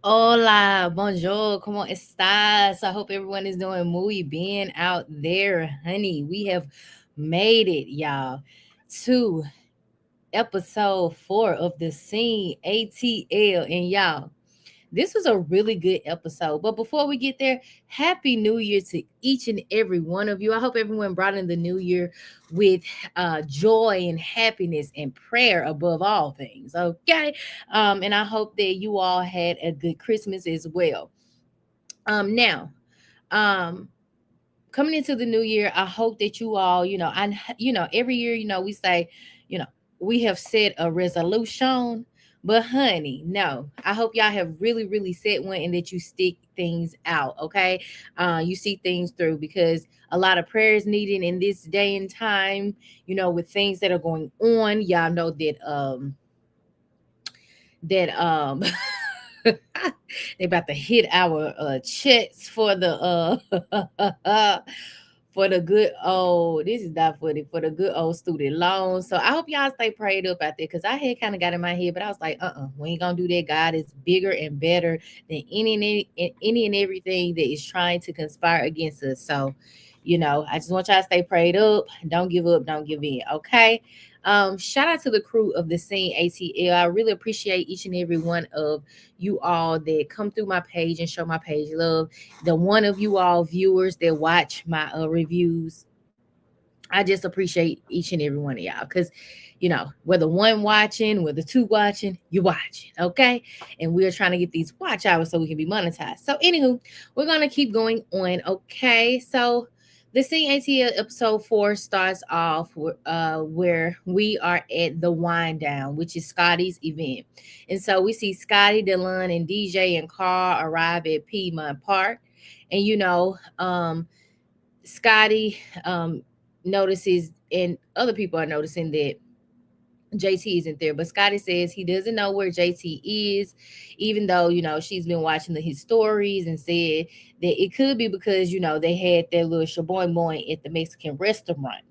Hola, bonjour, ¿cómo estás? I hope everyone is doing muy bien out there, honey. We have made it, y'all, to episode 4 of the Scene ATL. And y'all, this was a really good episode. But before we get there, Happy New Year to each and every one of you. I hope everyone brought in the new year with joy and happiness and prayer above all things. Okay. And I hope that you all had a good Christmas as well. Now, um, coming into the new year, I hope that you all, every year, we say, you know, we have set a resolution, but honey, no, I hope y'all have really, really set one and that you stick things out. Okay. You see things through because a lot of prayer is needed in this day and time, with things that are going on. Y'all know that they about to hit our checks for the for the good old, this is not funny, for the good old student loans. So I hope y'all stay prayed up out there because I had kind of got in my head, but I was like, we ain't gonna do that. God is bigger and better than any and everything that is trying to conspire against us. So, I just want y'all to stay prayed up, don't give in, okay? Shout out to the crew of the Scene ATL. I really appreciate each and every one of you all that come through my page and show my page love. The one of you all viewers that watch my reviews, I just appreciate each and every one of y'all because, whether one watching, whether two watching, you're watching, okay? And we're trying to get these watch hours so we can be monetized. So, anywho, we're going to keep going on, okay? So, the CATL episode 4 starts off where we are at the wind down, which is Scotty's event. And so we see Scotty, Delon, and DJ and Carl arrive at Piedmont Park. And, Scotty notices, and other people are noticing that JT isn't there, but Scotty says he doesn't know where JT is, even though, she's been watching his stories and said that it could be because, they had their little shaboing boing at the Mexican restaurant.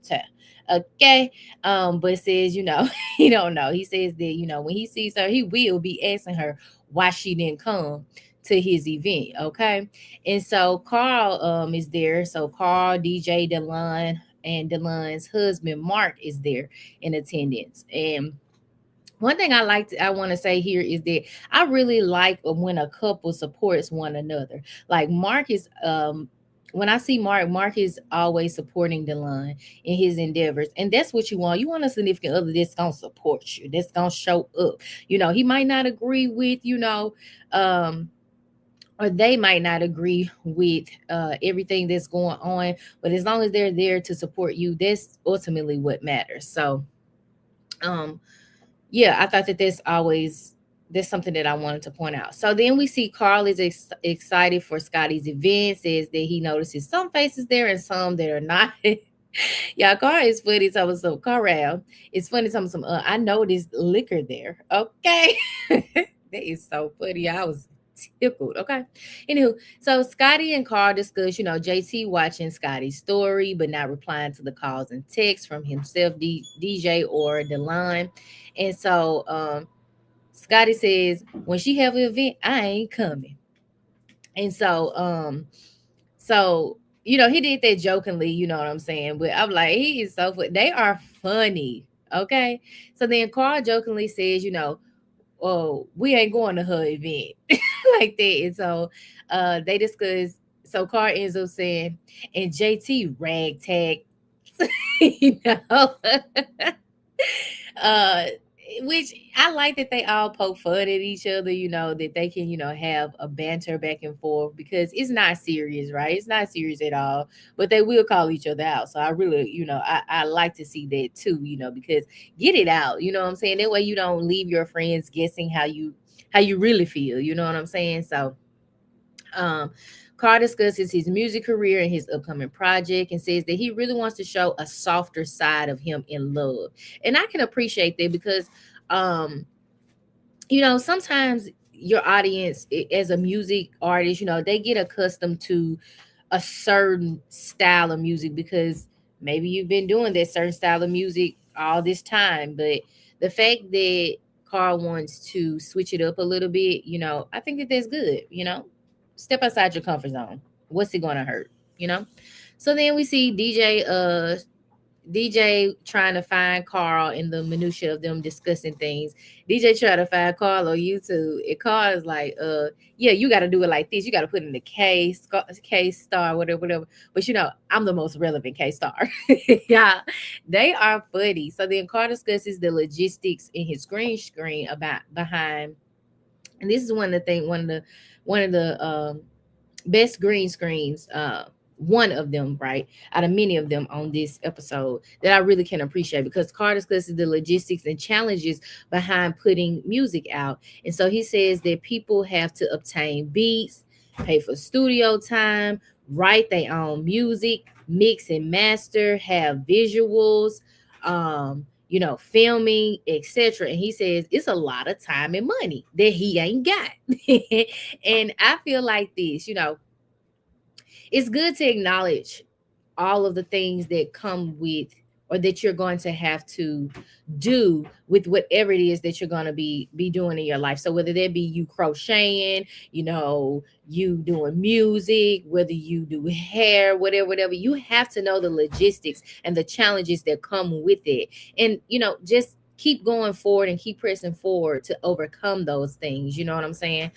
Okay. But it says, he don't know. He says that, when he sees her, he will be asking her why she didn't come to his event. Okay. And so Carl is there. So Carl, DJ, Delon, and Delon's husband Mark is there in attendance. And one thing I want to say here is that I really like when a couple supports one another. Like Mark is when I see Mark is always supporting Delon in his endeavors. And that's what you want. You want a significant other that's gonna support you, that's gonna show up. He might not agree with, or they might not agree with everything that's going on, but as long as they're there to support you, that's ultimately what matters. So, um, yeah, I thought that that's something that I wanted to point out. So then we see Carl is excited for Scotty's event, says that he notices some faces there and some that are not. Yeah, Carl is funny. Some Carl. It's funny. Some. I noticed liquor there. Okay, that is so funny. I was tickled. Okay. Anywho, so Scotty and Carl discuss, JT watching Scotty's story, but not replying to the calls and texts from himself, DJ or Delon. And so Scotty says, when she have an event, I ain't coming. And so he did that jokingly, you know what I'm saying? But I'm like, he is so funny. They are funny. Okay. So then Carl jokingly says, oh, we ain't going to her event like that. And so they discuss. So Carl ends up saying, and JT ragtag, you know. uh which I like that they all poke fun at each other, that they can, have a banter back and forth because it's not serious, right? It's not serious at all, but they will call each other out. So I really, I like to see that too, because get it out, you know what I'm saying? That way you don't leave your friends guessing how you really feel, you know what I'm saying? So um, Carr discusses his music career and his upcoming project and says that he really wants to show a softer side of him in love. And I can appreciate that because, um, sometimes your audience, as a music artist, they get accustomed to a certain style of music because maybe you've been doing that certain style of music all this time. But the fact that Carl wants to switch it up a little bit, I think that that's good, step outside your comfort zone. What's it going to hurt, you know? So then we see DiiJaii trying to find Carl in the minutia of them discussing things. DiiJaii trying to find Carl on YouTube. And Carl is like, yeah, you got to do it like this. You got to put in the KStarr, whatever, whatever. But I'm the most relevant KStarr. Yeah, they are funny. So then Carl discusses the logistics in his screen about behind. And this is one of the best green screens, one of them, right, out of many of them on this episode that I really can appreciate, because Carl discusses the logistics and challenges behind putting music out. And so he says that people have to obtain beats, pay for studio time, write their own music, mix and master, have visuals, filming, etc. And he says it's a lot of time and money that he ain't got. And I feel like this, it's good to acknowledge all of the things that come with, or that you're going to have to do with whatever it is that you're going to be doing in your life. So whether that be you crocheting, you doing music, whether you do hair, whatever, you have to know the logistics and the challenges that come with it. And just keep going forward and keep pressing forward to overcome those things. You know what I'm saying?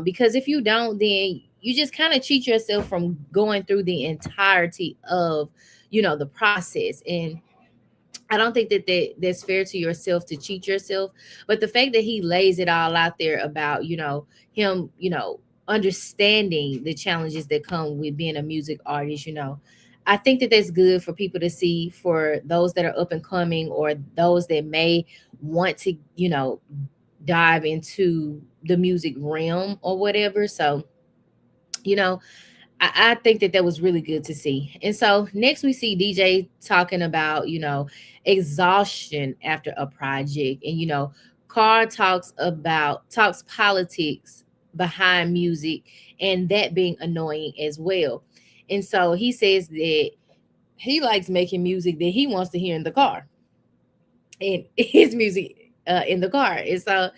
Because if you don't, then you just kind of cheat yourself from going through the entirety of the process. And I don't think that's fair to yourself to cheat yourself. But the fact that he lays it all out there about him understanding the challenges that come with being a music artist, I think that that's good for people to see, for those that are up and coming, or those that may want to dive into the music realm or whatever. So I think that was really good to see. And so next we see DiiJaii talking about, exhaustion after a project. And, Carl talks politics behind music, and that being annoying as well. And so he says that he likes making music that he wants to hear in the car, and his music in the car. And so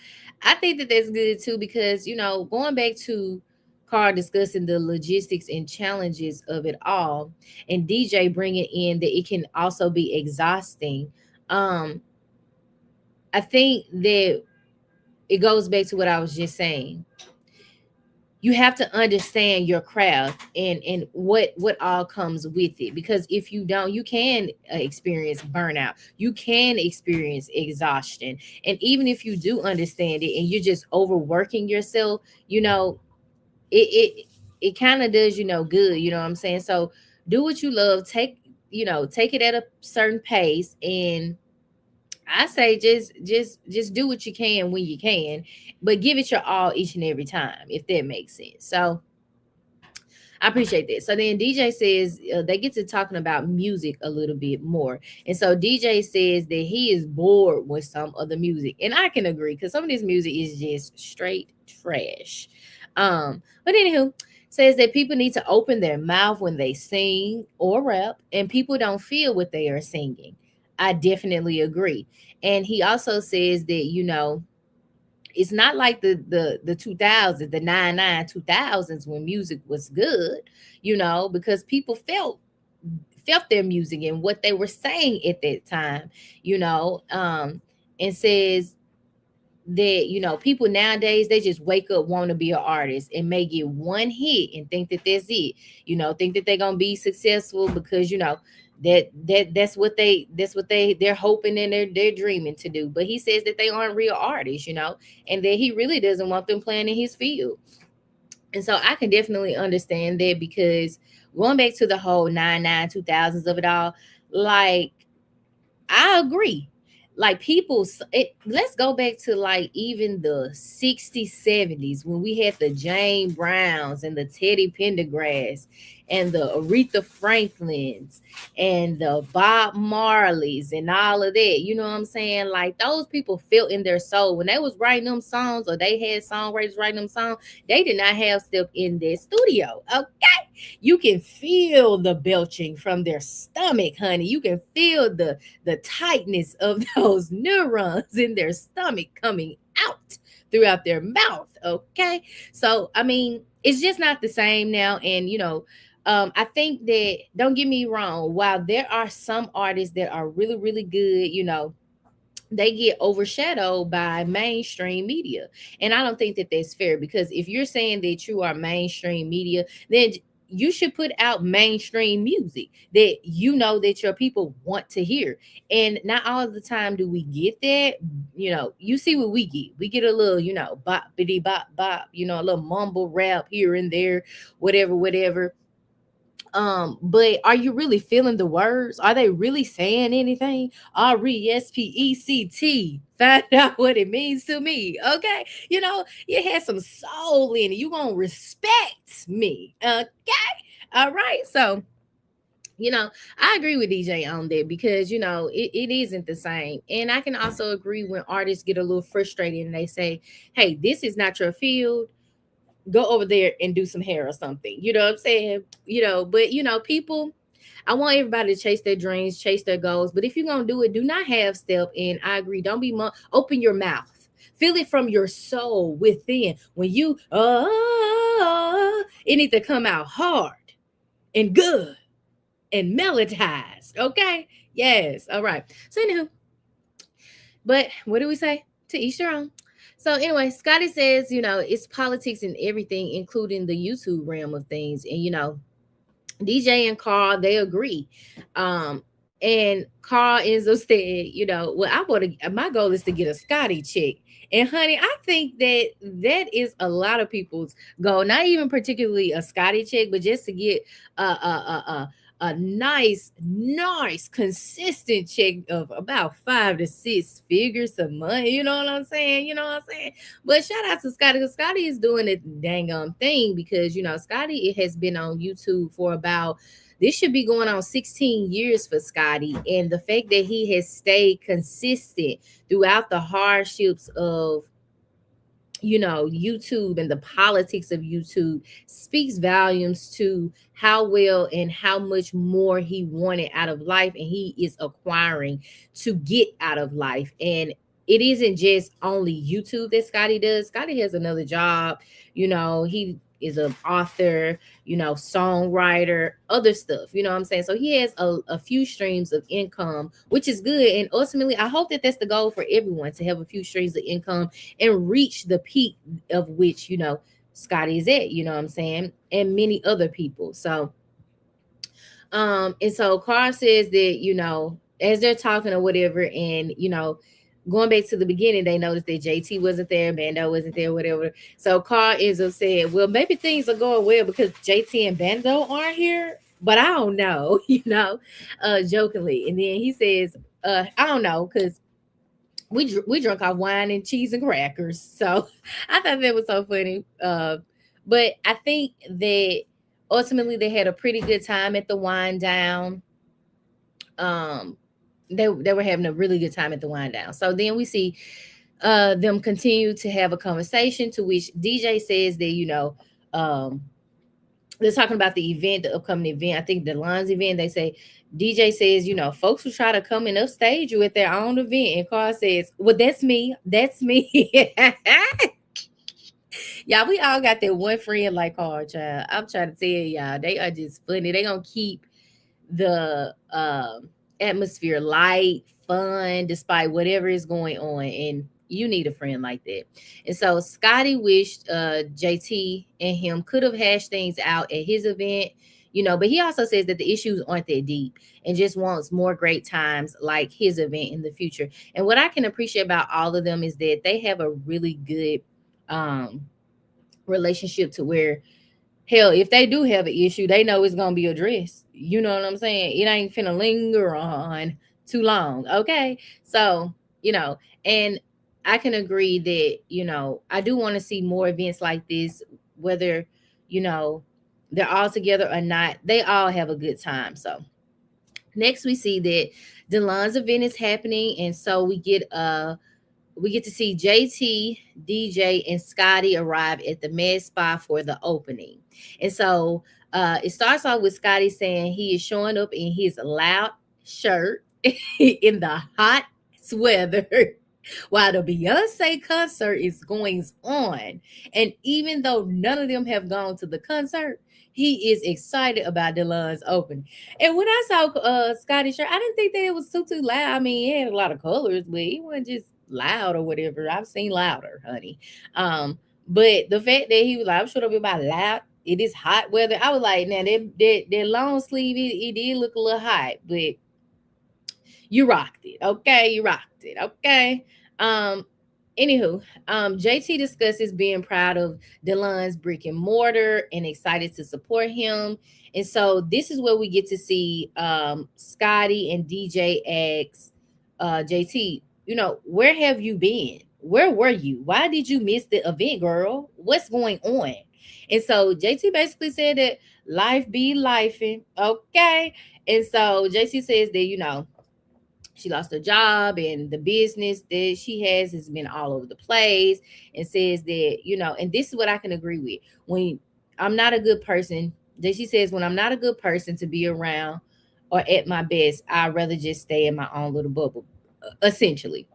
I think that that's good too, because, going back to Carl discussing the logistics and challenges of it all, and DiiJaii bringing in that it can also be exhausting. I think that it goes back to what I was just saying. You have to understand your craft and what all comes with it, because if you don't, you can experience burnout, you can experience exhaustion. And even if you do understand it and you're just overworking yourself, it kind of does good, you know what I'm saying? So do what you love, take it at a certain pace, and I say just do what you can when you can, but give it your all each and every time, if that makes sense. So I appreciate that. So then DiiJaii says they get to talking about music a little bit more. And so DiiJaii says that he is bored with some of the music. And I can agree, because some of this music is just straight trash. But anywho, says that people need to open their mouth when they sing or rap, and people don't feel what they are singing. I definitely agree. And he also says that, it's not like the 2000s, the 2000s when music was good, because people felt their music and what they were saying at that time, and says that people nowadays, they just wake up want to be an artist and may get one hit and think that that's it, think that they're gonna be successful, because that's what they're hoping and they're dreaming to do. But he says that they aren't real artists, and that he really doesn't want them playing in his field. And so I can definitely understand that, because going back to the whole 2000s of it all, like, I agree. Like, let's go back to like even the 60s, 70s, when we had the Jane Browns and the Teddy Pendergrass and the Aretha Franklins and the Bob Marleys and all of that. You know what I'm saying? Like those people felt in their soul when they was writing them songs, or they had songwriters writing them songs. They did not have stuff in their studio. Okay, you can feel the belching from their stomach, honey. You can feel the tightness of those neurons in their stomach coming out throughout their mouth. Okay, so I mean, it's just not the same now, and I think that, don't get me wrong, while there are some artists that are really, really good, they get overshadowed by mainstream media. And I don't think that that's fair, because if you're saying that you are mainstream media, then you should put out mainstream music that that your people want to hear. And not all the time do we get that. You see what we get. We get a little, bop bitty bop bop, a little mumble rap here and there, whatever, whatever. But are you really feeling the words? Are they really saying anything? RESPECT. Find out what it means to me. Okay. You had some soul in it. You gonna respect me. Okay. All right. So I agree with DiiJaii on that, because it isn't the same. And I can also agree when artists get a little frustrated and they say, hey, this is not your field, go over there and do some hair or something. You know what I'm saying? But people, I want everybody to chase their dreams, chase their goals. But if you're gonna do it, do not half step. And I agree, don't be open your mouth. Feel it from your soul within. When you it needs to come out hard and good and melodized. Okay? Yes. All right. So anywho, but what do we say? To each their own. So anyway, Scotty says, it's politics and everything, including the YouTube realm of things. And DiiJaii and Carl, they agree. And Carl ends up saying, well, my goal is to get a Scotty chick. And honey, I think that is a lot of people's goal. Not even particularly a Scotty chick, but just to get a nice, consistent check of about 5 to 6 figures a month. You know what I'm saying? But shout out to Scotty, because Scotty is doing a dang thing, because Scotty, it has been on YouTube for about, this should be going on 16 years for Scotty. And the fact that he has stayed consistent throughout the hardships of YouTube and the politics of YouTube speaks volumes to how well and how much more he wanted out of life, and he is acquiring to get out of life. And it isn't just only YouTube that Scotty does. Scotty has another job. He is an author, songwriter, other stuff. You know what I'm saying? So he has a few streams of income, which is good. And ultimately, I hope that that's the goal for everyone, to have a few streams of income and reach the peak of which, Scotty is at, you know what I'm saying? And many other people. So, and so Carl says that, as they're talking or whatever, and, going back to the beginning, they noticed that JT wasn't there, Bando wasn't there, whatever. So Carl ends up saying, well, maybe things are going well because JT and Bando aren't here, but I don't know, jokingly. And then he says, I don't know, because we drunk off wine and cheese and crackers. So I thought that was so funny. But I think that ultimately they had a pretty good time at the wine down. They were having a really good time at the wind down. So then we see them continue to have a conversation, to which DiiJaii says that, they're talking about the event, the upcoming event. I think Delon's event. They say, DiiJaii says, folks will try to come and upstage you at their own event. And Carl says, well, that's me. That's me. Y'all, we all got that one friend like Carl, child. I'm trying to tell y'all, they are just funny. They gonna keep the atmosphere light, fun, despite whatever is going on. And you need a friend like that. And so Scotty wished JT and him could have hashed things out at his event, but he also says that the issues aren't that deep and just wants more great times like his event in the future. And what I can appreciate about all of them is that they have a really good relationship, to where, hell, if they do have an issue, they know it's gonna be addressed. You know what I'm saying? It ain't finna linger on too long. Okay. So, and I can agree that, I do want to see more events like this, whether, they're all together or not, they all have a good time. So next we see that Delon's event is happening, and so we get to see JT, DiiJaii, and Scotty arrive at the med spa for the opening. And so it starts off with Scotty saying he is showing up in his loud shirt in the hot weather while the Beyonce concert is going on. And even though none of them have gone to the concert, he is excited about Delon's opening. And when I saw Scotty shirt, I didn't think that it was too loud. I mean, he had a lot of colors, but he wasn't just loud or whatever. I've seen louder, honey. But the fact that he was like, I'm sure it'll be about loud. It is hot weather. I was like, now that long sleeve, it did look a little hot, but you rocked it. Okay, you rocked it. Okay. Um, Anywho, JT discusses being proud of Delon's brick and mortar and excited to support him. And so this is where we get to see Scotty and DiiJaii ask JT, where have you been? Where were you? Why did you miss the event, girl? What's going on? And so JT basically said that life be lifing. Okay. And so JT says that, she lost her job and the business that she has been all over the place, and says that, and this is what I can agree with. When I'm not a good person, that she says, when I'm not a good person to be around or at my best, I'd rather just stay in my own little bubble, essentially.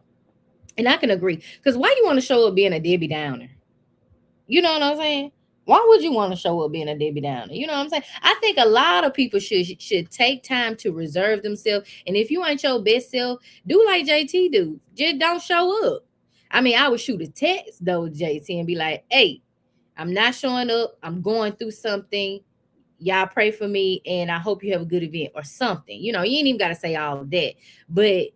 And I can agree. Because why you want to show up being a Debbie Downer? You know what I'm saying? Why would you want to show up being a Debbie Downer? You know what I'm saying? I think a lot of people should take time to reserve themselves. And if you ain't your best self, do like JT do. Just don't show up. I mean, I would shoot a text though, JT, and be like, hey, I'm not showing up. I'm going through something. Y'all pray for me, and I hope you have a good event or something. You ain't even got to say all of that. But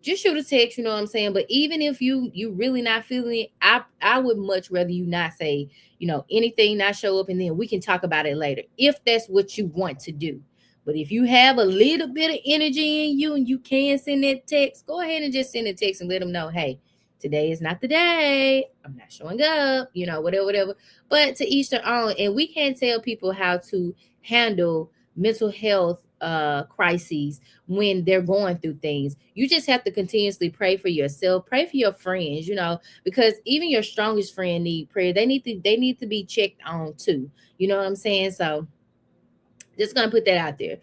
just shoot a text, you know what I'm saying? But even if you really not feeling it, I would much rather you not say, anything, not show up, and then we can talk about it later if that's what you want to do. But if you have a little bit of energy in you and you can send that text, go ahead and just send a text and let them know, hey, today is not the day. I'm not showing up, whatever. But to each their own. And we can't tell people how to handle mental health crises when they're going through things. You just have to continuously pray for yourself, pray for your friends, because even your strongest friend need prayer. They need to be checked on too. You know what I'm saying? So just gonna put that out there.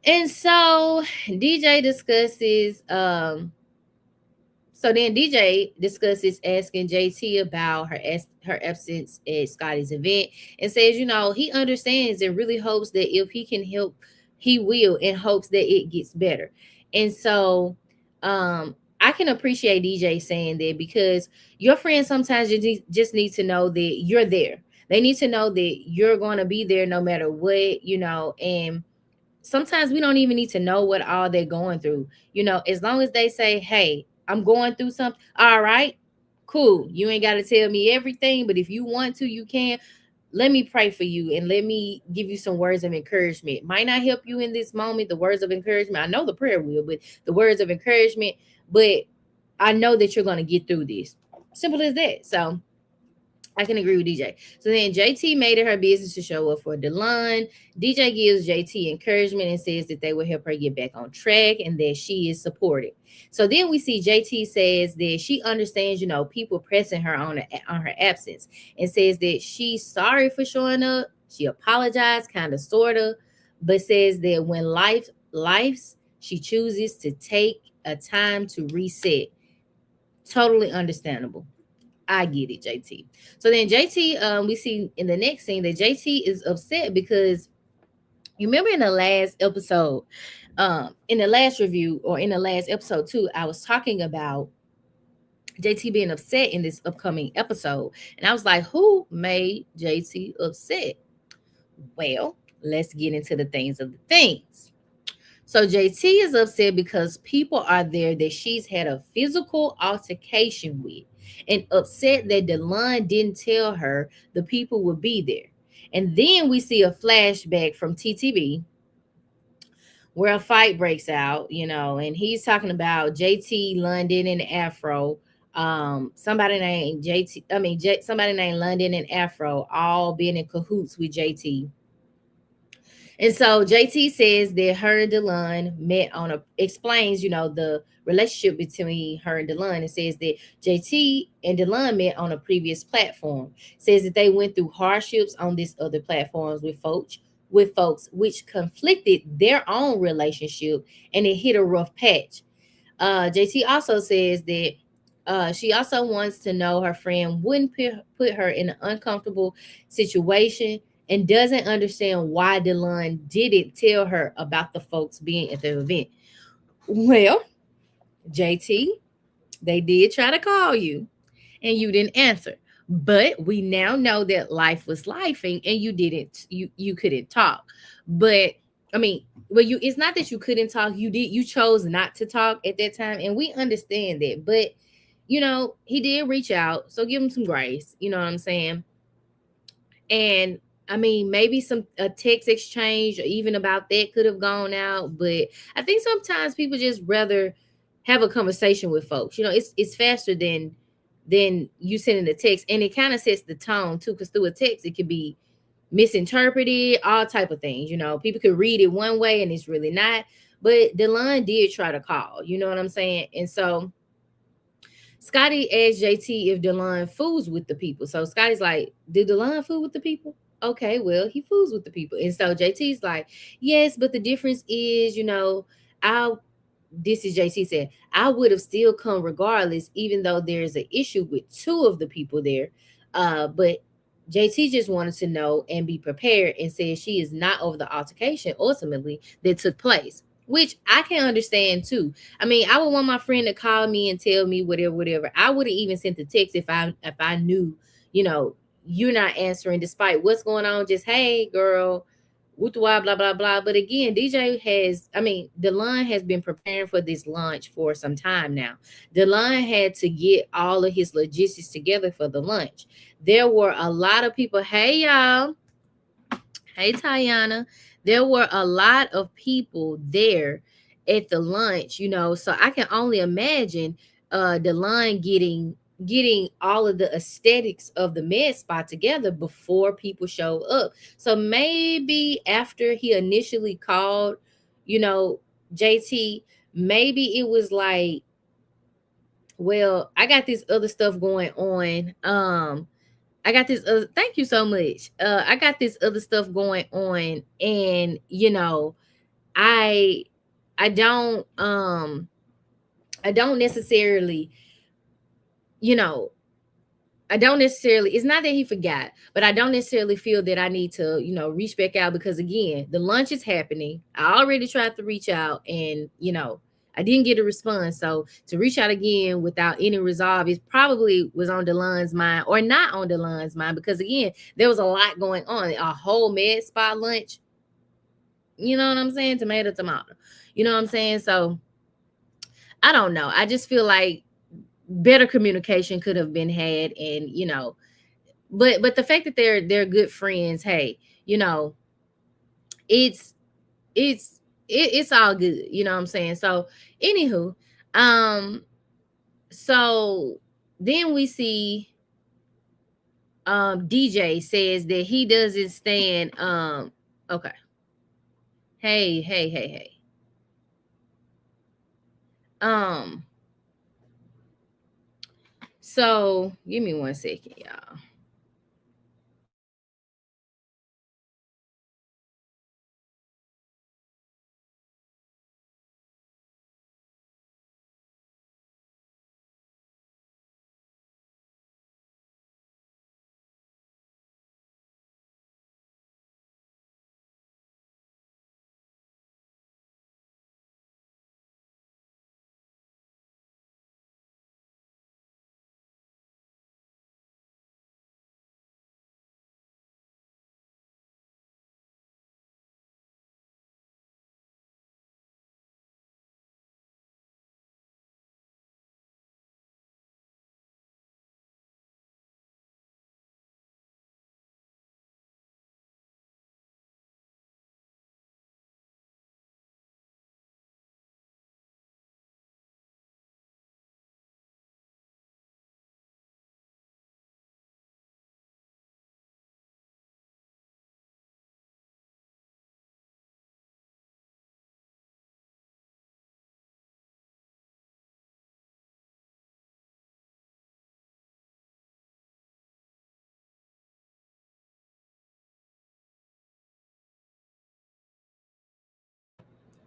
And so DiiJaii discusses so then DiiJaii discusses asking JT about her absence at Scotty's event, and says, he understands and really hopes that if he can help, he will, and hopes that it gets better. And so I can appreciate DiiJaii saying that, because your friends sometimes just need to know that you're there. They need to know that you're going to be there no matter what, and sometimes we don't even need to know what all they're going through. As long as they say, hey, I'm going through something. All right, cool. You ain't got to tell me everything, but if you want to, you can. Let me pray for you and let me give you some words of encouragement. Might not help you in this moment, the words of encouragement. I know the prayer will, but the words of encouragement. But I know that you're going to get through this. Simple as that. So I can agree with DiiJaii. So then JT made it her business to show up for Delon. DiiJaii gives JT encouragement and says that they will help her get back on track and that she is supported. So then we see JT says that she understands, people pressing her on her absence, and says that she's sorry for showing up. She apologized, kind of, sort of, but says that when life's, she chooses to take a time to reset. Totally understandable. I get it, JT. So then JT, we see in the next scene that JT is upset because you remember in the last episode, in the last review, or in the last episode too, I was talking about JT being upset in this upcoming episode. And I was like, who made JT upset? Well, let's get into the things of the things. So JT is upset because people are there that she's had a physical altercation with, and upset that Delon didn't tell her the people would be there. And then we see a flashback from TTV where a fight breaks out, and he's talking about JT, London, and Afro. Somebody named JT, somebody named London and Afro all being in cahoots with JT. And so JT says that her and Delon met on a explains, the relationship between her and Delon, and says that JT and Delon met on a previous platform. Says that they went through hardships on this other platforms with folks which conflicted their own relationship, and it hit a rough patch. JT also says that she also wants to know her friend wouldn't put her in an uncomfortable situation, and doesn't understand why Delon didn't tell her about the folks being at the event. Well, JT, they did try to call you and you didn't answer. But we now know that life was lifing and you couldn't talk. But I mean, well, it's not that you couldn't talk, you chose not to talk at that time, and we understand that. But he did reach out, so give him some grace, you know what I'm saying? And I mean, maybe some a text exchange or even about that could have gone out, but I think sometimes people just rather have a conversation with folks. It's faster than you sending a text, and it kind of sets the tone too, because through a text it could be misinterpreted, all type of things. People could read it one way and it's really not. But Delon did try to call, you know what I'm saying? And so Scotty asked JT if Delon fools with the people. So Scotty's like, "Did Delon fool with the people?" Okay, well, he fools with the people. And so JT's like, "Yes, but the difference is, I this is JT said, I would have still come regardless, even though there's an issue with two of the people there. But JT just wanted to know and be prepared, and said she is not over the altercation ultimately that took place, which I can understand too. I mean, I would want my friend to call me and tell me whatever, whatever. I would have even sent the text if I knew, you know, you're not answering despite what's going on. Just, hey, girl, blah blah blah blah. But again, Delon has been preparing for this lunch for some time now. Delon had to get all of his logistics together for the lunch. There were a lot of people. Hey, y'all. Hey, Tayana. There were a lot of people there at the lunch, so I can only imagine the line getting all of the aesthetics of the med spot together before people show up. So maybe after he initially called, JT, maybe it was like, well, I got this other stuff going on. I got this thank you so much. I got this other stuff going on, and I I don't I don't necessarily, you know, I don't necessarily, it's not that he forgot, but I don't necessarily feel that I need to, reach back out, because again, the lunch is happening. I already tried to reach out, and I didn't get a response. So to reach out again without any resolve, it probably was on Delon's mind or not on Delon's mind, because again, there was a lot going on. A whole med spa lunch, you know what I'm saying? Tomato, tomato. You know what I'm saying? So I don't know. I just feel like better communication could have been had, and but the fact that they're good friends, hey, it's it's all good, you know what I'm saying? So anywho, um so then we see DiiJaii says that he doesn't stand okay. Hey, hey, hey, hey. Um so give me 1 second, y'all.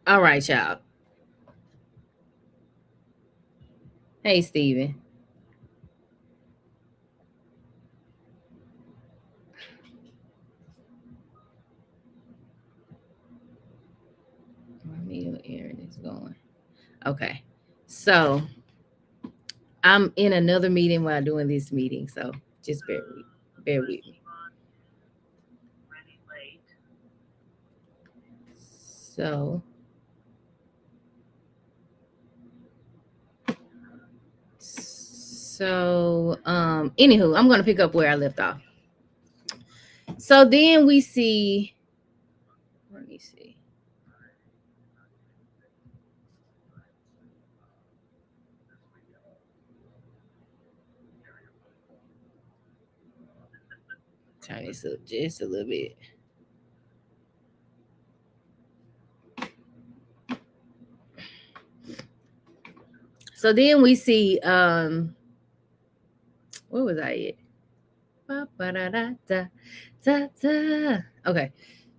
All right, y'all. Hey, Steven. My meeting with Aaron is going. Okay. So I'm in another meeting while doing this meeting. So just bear with me. So anywho, I'm gonna pick up where I left off. So then we see, let me see. Turn this up just a little bit. So then we see where was I at? Okay.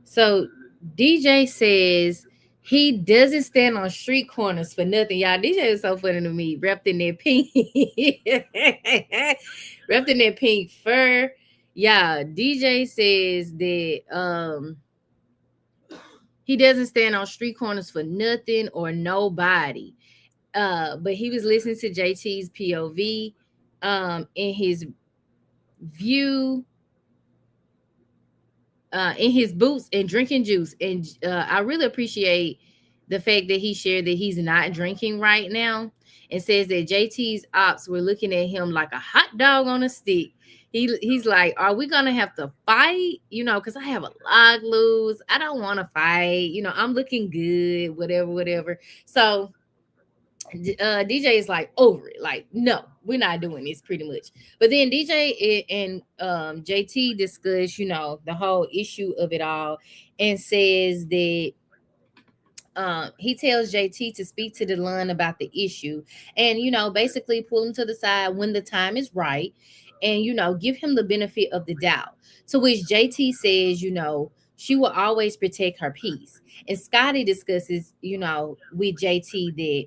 So DiiJaii says he doesn't stand on street corners for nothing. Y'all, DiiJaii is so funny to me. Wrapped in that pink, wrapped in that pink fur. Yeah, DiiJaii says that he doesn't stand on street corners for nothing or nobody. But he was listening to JT's POV in his view in his boots and drinking juice. And I really appreciate the fact that he shared that he's not drinking right now, and says that JT's ops were looking at him like a hot dog on a stick. He's like, are we gonna have to fight? You know, because I have a lot loose. I don't want to fight. You know, I'm looking good, whatever. So DiiJaii is like over it, like, no, we're not doing this, pretty much. But then DiiJaii and JT discuss, you know, the whole issue of it all, and says that he tells JT to speak to Delon about the issue, and, you know, basically pull him to the side when the time is right, and, you know, give him the benefit of the doubt. To which JT says, you know, she will always protect her peace. And Scotty discusses, you know, with JT that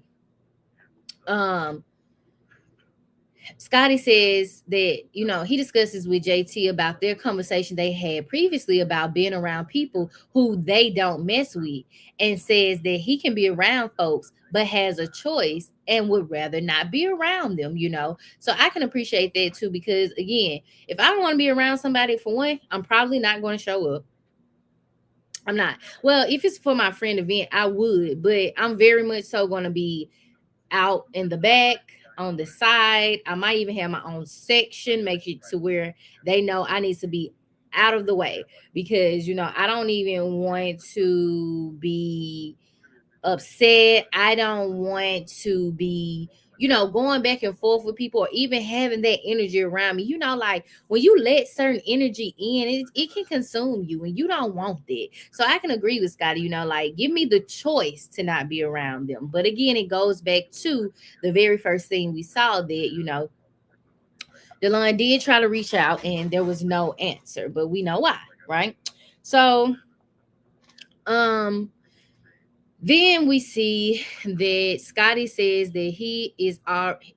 Scotty says that, you know, he discusses with JT about their conversation they had previously about being around people who they don't mess with, and says that he can be around folks but has a choice and would rather not be around them, you know. So I can appreciate that too, because again, if I don't want to be around somebody, for one, I'm probably not going to show up. I'm not. Well, if it's for my friend event, I would, but I'm very much so going to be out in the back, on the side. I might even have my own section, make it to where they know I need to be out of the way, because, you know, I don't even want to be upset. I don't want to be, you know, going back and forth with people, or even having that energy around me. You know, like when you let certain energy in, it can consume you, and you don't want that. So I can agree with Scotty, you know, like, give me the choice to not be around them. But again, it goes back to the very first thing we saw, that, you know, Delon did try to reach out and there was no answer, but we know why, right? So then we see that Scotty says that he is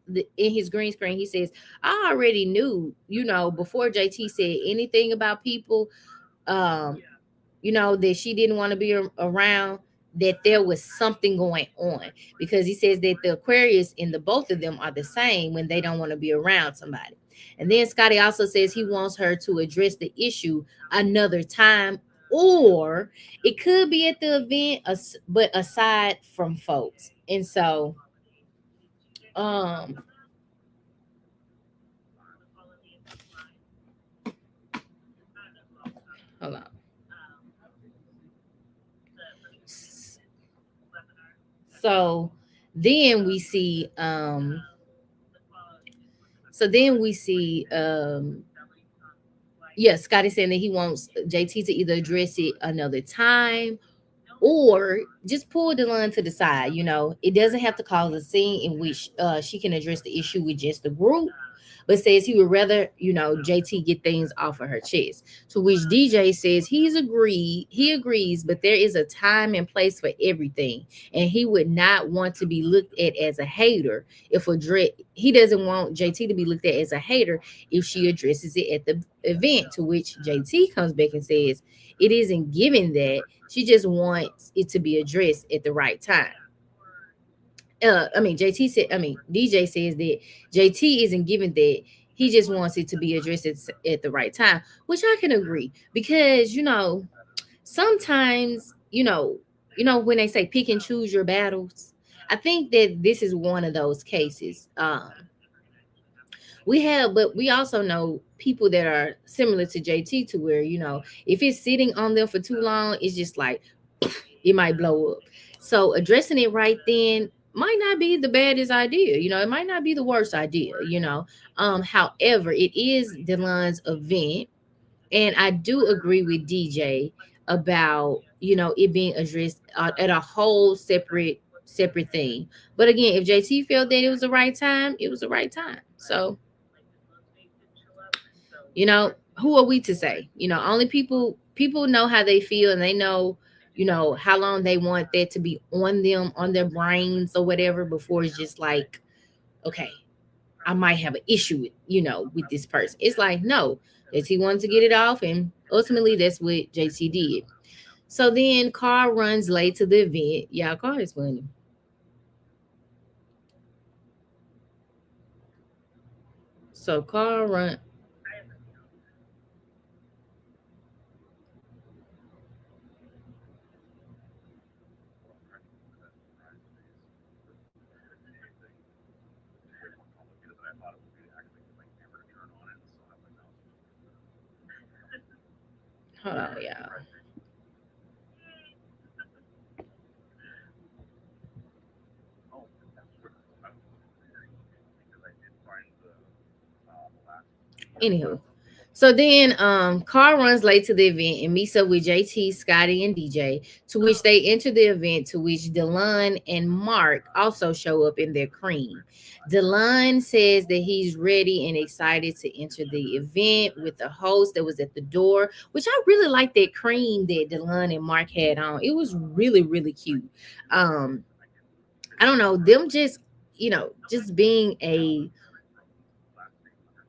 in his green screen. He says, I already knew, you know, before JT said anything about people, you know, that she didn't want to be around, that there was something going on, because he says that the Aquarius in the both of them are the same when they don't want to be around somebody. And then Scotty also says he wants her to address the issue another time, or it could be at the event, but aside from folks. And so, um, hold on. So then we see, yeah, Scotty saying that he wants JT to either address it another time, or just pull Delon to the side. You know, it doesn't have to cause a scene in which she can address the issue with just the group, but says he would rather, JT get things off of her chest. To which DJ says he agrees, but there is a time and place for everything, and he would not want to be looked at as a hater if he doesn't want JT to be looked at as a hater if she addresses it at the event. To which JT comes back and says it isn't given that, she just wants it to be addressed at the right time. DJ says that JT isn't given that, he just wants it to be addressed at the right time, which I can agree, because sometimes when they say pick and choose your battles, I think that this is one of those cases. But we also know people that are similar to JT, to where if it's sitting on them for too long, it's just like it might blow up. So addressing it right then might not be the baddest idea. It might not be the worst idea. However, it is Delon's event, and I do agree with DJ about it being addressed at a whole separate thing. But again, if JT felt that it was the right time, it was the right time. So who are we to say? Only people know how they feel, and they know how long they want that to be on them, on their brains or whatever, before it's just like, okay, I might have an issue with this person. It's like, no, JT wanted to get it off, and ultimately that's what JT did. So then Carl runs late to the event. Yeah, Carl is funny. So Carl run. Hold on, y'all. Anywho, so then Carl runs late to the event and meets up with JT, Scotty, and DJ, to which they enter the event, to which Delon and Mark also show up in their cream. Delon says that he's ready and excited to enter the event with the host that was at the door, which I really like that cream that Delon and Mark had on. It was really, really cute. I don't know, them just being a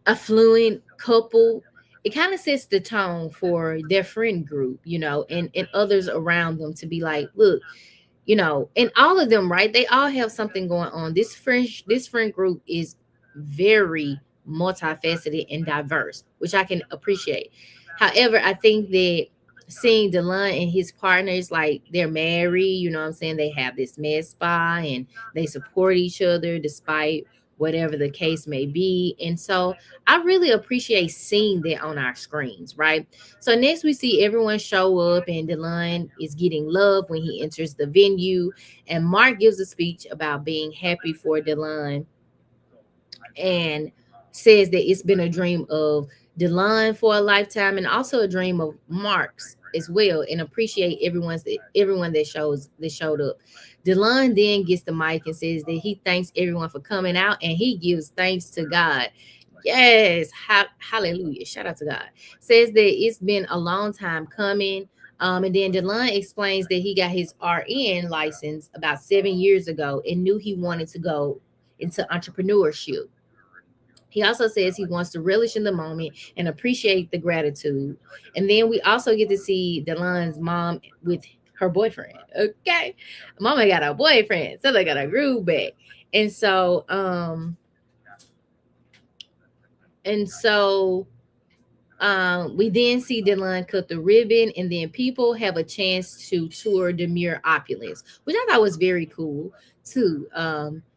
affluent couple, it kind of sets the tone for their friend group, and others around them, to be like, look, and all of them, right? They all have something going on. This friend group is very multifaceted and diverse, which I can appreciate. However, I think that seeing Delon and his partners, like, they're married, what I'm saying, they have this med spa and they support each other despite whatever the case may be. And so I really appreciate seeing that on our screens, right? So next we see everyone show up, and Delon is getting love when he enters the venue. And Mark gives a speech about being happy for Delon, and says that it's been a dream of Delon for a lifetime, and also a dream of Mark's as well, and appreciate everyone that showed up. Delon then gets the mic and says that he thanks everyone for coming out, and he gives thanks to God. Yes, hallelujah. Shout out to God. Says that it's been a long time coming. And then Delon explains that he got his RN license about 7 years ago and knew he wanted to go into entrepreneurship. He also says he wants to relish in the moment and appreciate the gratitude. And then we also get to see Delon's mom with her boyfriend. Okay. Mama got a boyfriend. So they got a groove back. And so and so we then see Delon cut the ribbon, and then people have a chance to tour Demure Opulence, which I thought was very cool too.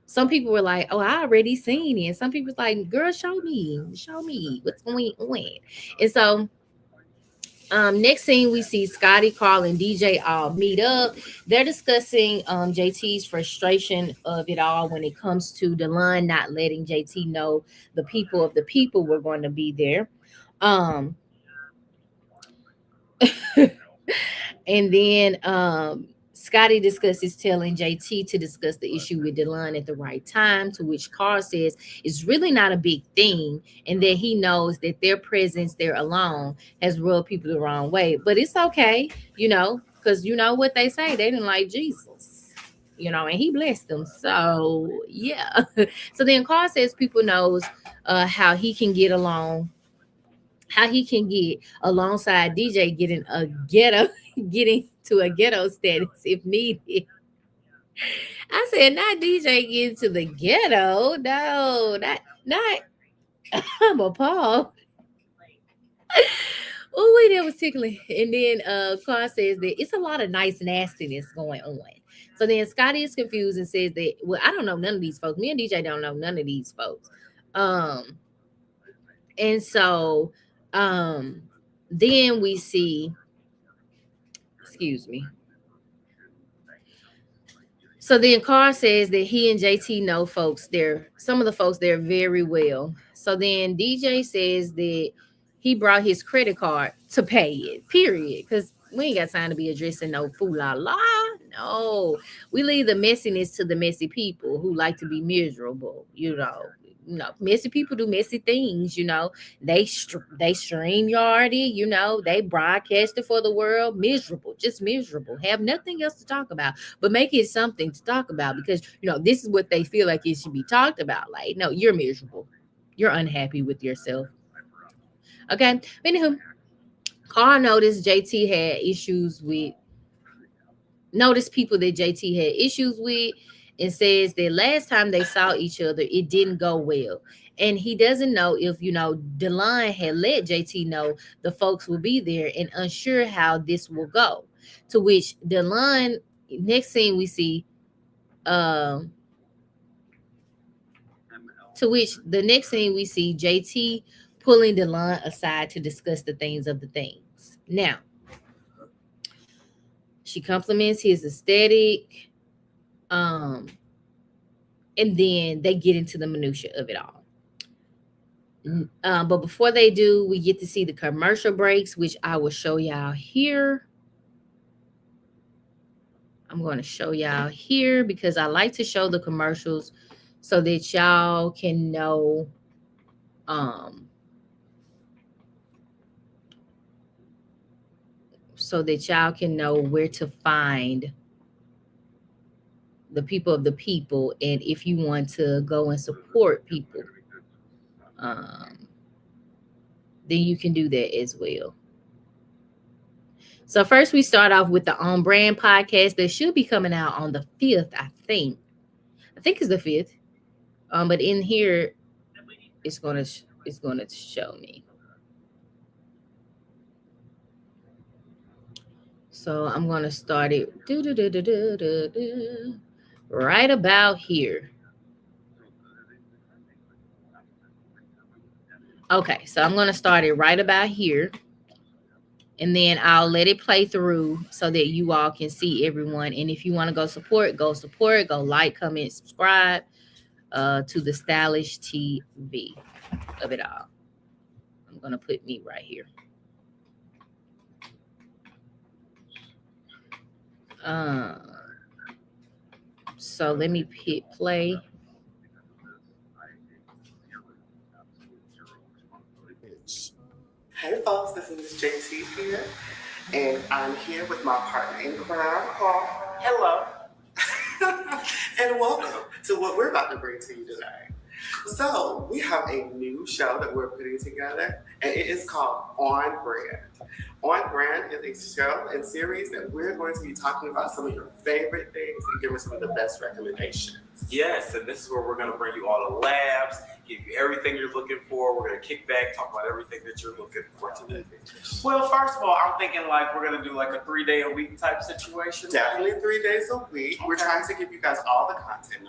Some people were like, "Oh, I already seen it." And some people was like, "Girl, show me what's going on." And so, next scene we see Scotty, Carl, and DJ all meet up. They're discussing JT's frustration of it all when it comes to Delon not letting JT know the people of the people were going to be there. Um, and then Scotty discusses telling JT to discuss the issue with Delon at the right time, to which KStarr says it's really not a big thing and that he knows that their presence there alone has rubbed people the wrong way. But it's okay, because you know what they say, they didn't like Jesus. And he blessed them. So yeah. So then KStarr says people knows how he can get alongside DiiJaii getting to a ghetto status if needed. I said, not DiiJaii getting to the ghetto. No, not. I'm appalled. Oh, wait, that was tickling. And then KStarr says that it's a lot of nice nastiness going on. So then Scotty is confused and says that, well, I don't know none of these folks. Me and DiiJaii don't know none of these folks. And so then we see, excuse me. So then KStarr says that he and JT know some of the folks there very well. So then DiiJaii says that he brought his credit card to pay it, period. Because we ain't got time to be addressing no fool la la. No. We leave the messiness to the messy people who like to be miserable, messy people do messy things, they stream yardy, they broadcast it for the world, just miserable, have nothing else to talk about, but make it something to talk about because this is what they feel like it should be talked about. Like, no, you're miserable, you're unhappy with yourself. Okay. Anywho, KStarr noticed people that JT had issues with, and says that last time they saw each other, it didn't go well. And he doesn't know if, Delon had let JT know the folks will be there and unsure how this will go. To which Delon, next scene we see, JT pulling Delon aside to discuss the things of the things. Now, she compliments his aesthetic. And then they get into the minutia of it all. But before they do, we get to see the commercial breaks, which I will show y'all here. I'm going to show y'all here because I like to show the commercials so that y'all can know where to find the people of the people, and if you want to go and support people, then you can do that as well. So first we start off with the On Brand podcast that should be coming out on the 5th, I think it's the 5th. But in here it's going to show me. So I'm going to start it right about here. Okay, so I'm going to start it right about here. And then I'll let it play through so that you all can see everyone. And if you want to go support, go like, comment, subscribe to the Stylish TV of it all. I'm going to put me right here. So let me hit play. Hey folks, this is JT here, and I'm here with my partner in crime, Carl. Hello. And welcome to what we're about to bring to you today. So we have a new show that we're putting together, and it is called On Brand. On Brand is a show and series that we're going to be talking about some of your favorite things and giving some of the best recommendations. Yes, and this is where we're going to bring you all the labs, give you everything you're looking for. We're going to kick back, talk about everything that you're looking for today. Well, first of all, I'm thinking like we're going to do like a 3-day-a-week type situation. Definitely 3 days a week. Okay. We're trying to give you guys all the content,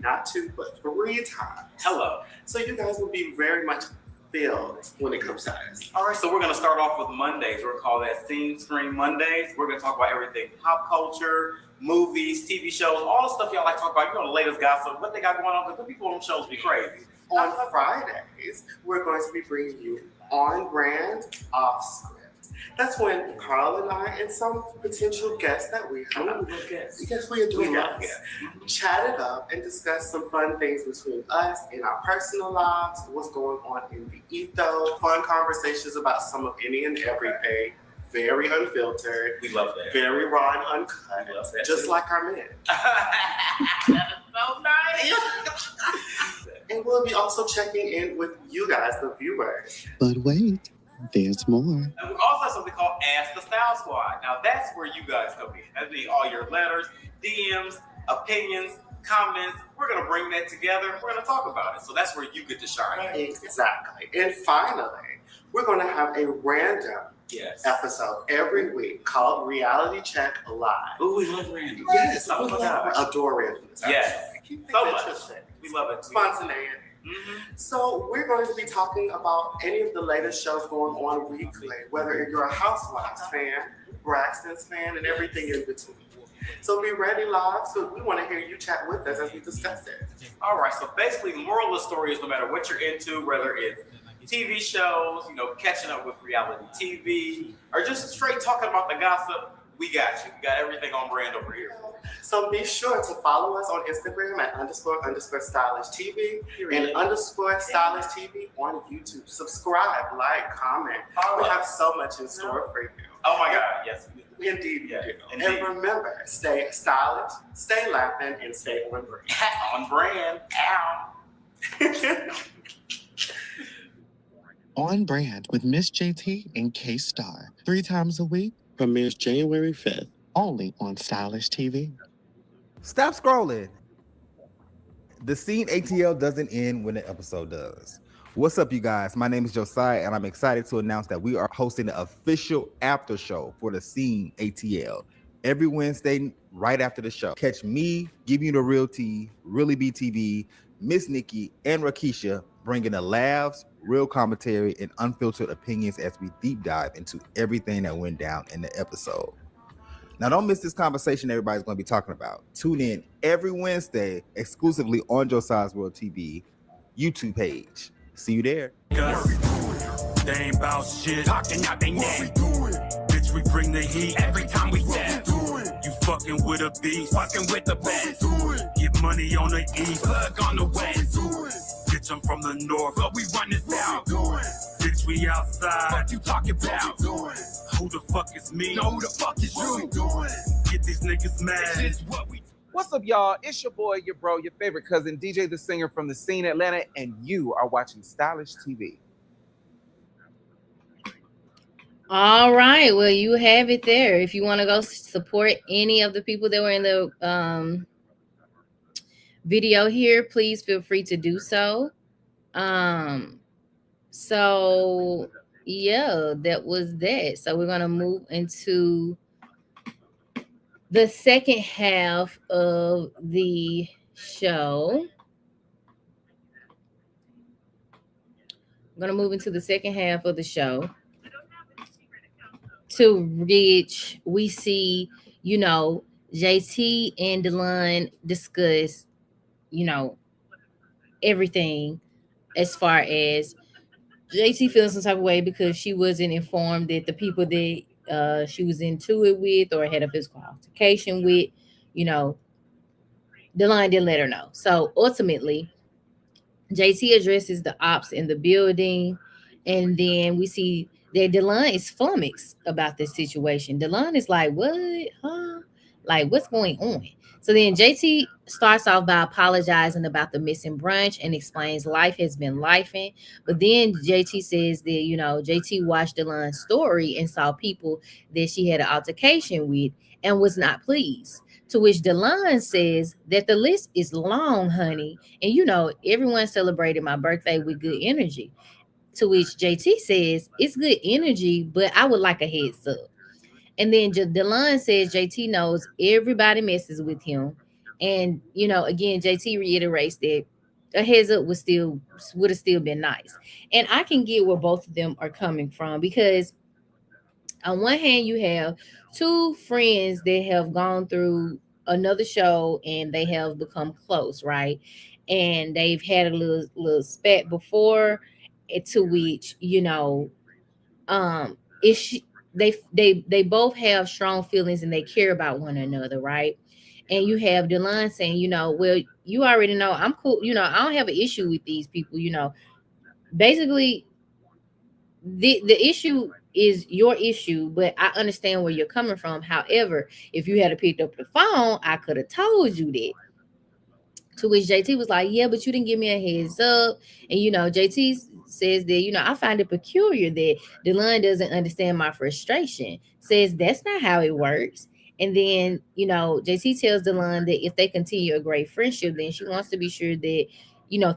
not 2, but 3 times. Hello. So you guys will be very much filled when it comes to us. All right, so we're going to start off with Mondays. We're going to call that Scene Mondays. We're going to talk about everything pop culture, movies, TV shows, all the stuff y'all like to talk about. The latest gossip, what they got going on, because the people on them shows be crazy. On Fridays, we're going to be bringing you On Brand, Off Script. That's when Carl and I and some potential guests that we have, because we adore guests, chatted up and discussed some fun things between us in our personal lives, what's going on in the ethos, fun conversations about some of any and everything. Very unfiltered. We love that. Very raw and uncut. We love that just too. Like our men. That is so nice. And we'll be also checking in with you guys, the viewers. But wait, there's more. And we also have something called Ask the Style Squad. Now that's where you guys come in. That'd be all your letters, DMs, opinions, comments. We're gonna bring that together. We're gonna talk about it. So that's where you get to shine. Exactly. And finally, we're gonna have a random episode every week called Reality Check Live. Ooh, we love random. Yes, we adore random. Yes, so much. We love it. Spontaneity. Mm-hmm. So we're going to be talking about any of the latest shows going on weekly, whether you're a Housewives fan, Braxton's fan, and everything in between. So be ready live. So we want to hear you chat with us as we discuss it. All right. So basically, moral of the story is no matter what you're into, whether it's TV shows, catching up with reality TV, or just straight talking about the gossip, we got you. We got everything on brand over here. So be sure to follow us on Instagram at __stylishtv and _stylishtv on YouTube. Subscribe, like, comment. We have so much in store for you. Oh my God, yes. Indeed, yeah, and remember, stay stylish, stay laughing, and stay on brand. On brand. Ow. On Brand with Miss JT and KStarr. 3 times a week. Premieres January 5th. Only on Stylish TV. Stop scrolling. The Scene ATL doesn't end when the episode does. What's up, you guys? My name is Josiah, and I'm excited to announce that we are hosting the official after show for the Scene ATL every Wednesday right after the show. Catch me, Give You the Real Tea, Really BTV, Miss Nikki, and Rakisha bringing the laughs, real commentary, and unfiltered opinions as we deep dive into everything that went down in the episode. Now, don't miss this conversation everybody's going to be talking about. Tune in every Wednesday exclusively on Josiah's World TV YouTube page. See you there. They ain't about shit. Talking out they neck. Bitch, we bring the heat every time we step. You fucking with a beast. Fucking with the best. Get money on the east. Plug on the west. Bitch, I'm from the north. But we run this down. Bitch, we outside. What you talking about? Who the fuck is me? No, who the fuck is you? Get these niggas mad. What's up, y'all? It's your boy, your bro, your favorite cousin, DJ the Singer from the Scene Atlanta, and you are watching Stylish TV. All right. Well, you have it there. If you want to go support any of the people that were in the video here, please feel free to do so. So yeah, that was that. So we're gonna move into the second half of the show. I'm gonna move into the second half of the show, to which we see, JT and Delon discuss, everything as far as JT feeling some type of way because she wasn't informed that the people that she was into it with or had a physical altercation with, Delon didn't let her know. So ultimately, JT addresses the ops in the building, and then we see that Delon is flummoxed about this situation. Delon is like, what? Huh? Like, what's going on? So then JT starts off by apologizing about the missing brunch and explains life has been lifing. But then JT says that, JT watched Delon's story and saw people that she had an altercation with and was not pleased. To which Delon says that the list is long, honey. And, everyone celebrated my birthday with good energy. To which JT says, it's good energy, but I would like a heads up. And then Delon says JT knows everybody messes with him. And, again, JT reiterates that a heads up would have still been nice. And I can get where both of them are coming from, because on one hand, you have two friends that have gone through another show and they have become close, right? And they've had a little spat before, to which, they both have strong feelings and they care about one another, right? And you have Delon saying, well, you already know I'm cool, I don't have an issue with these people, basically the issue is your issue, but I understand where you're coming from. However, if you had picked up the phone, I could have told you that. To which JT was like, yeah, but you didn't give me a heads up. And, JT says that, I find it peculiar that Delon doesn't understand my frustration. Says that's not how it works. And then, JT tells Delon that if they continue a great friendship, then she wants to be sure that,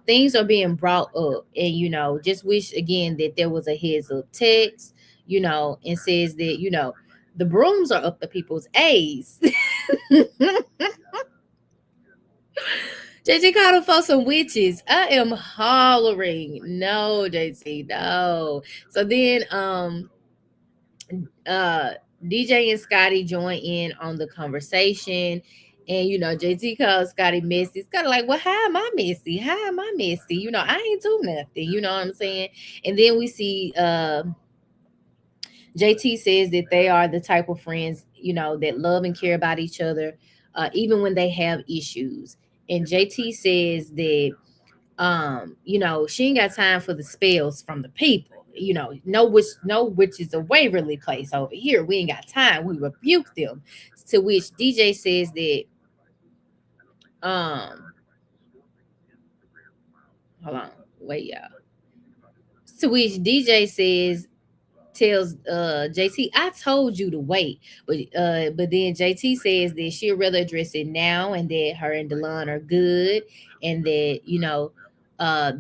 things are being brought up. And, just wish again that there was a heads up text, and says that, the brooms are up the people's A's. JT called him for some witches. I am hollering. No, JT, no. So then DiiJaii and Scotty join in on the conversation. And JT calls Scotty messy. It's kind of like, well, how am I messy? How am I messy? I ain't do nothing. You know what I'm saying? And then we see JT says that they are the type of friends, that love and care about each other, even when they have issues. And JT says that, she ain't got time for the spells from the people. No which is a Waverly place over here. We ain't got time. We rebuke them. To which DiiJaii says that, hold on, wait, y'all. To which DiiJaii tells JT, I told you to wait, but then JT says that she'll rather address it now, and that her and Delon are good, and that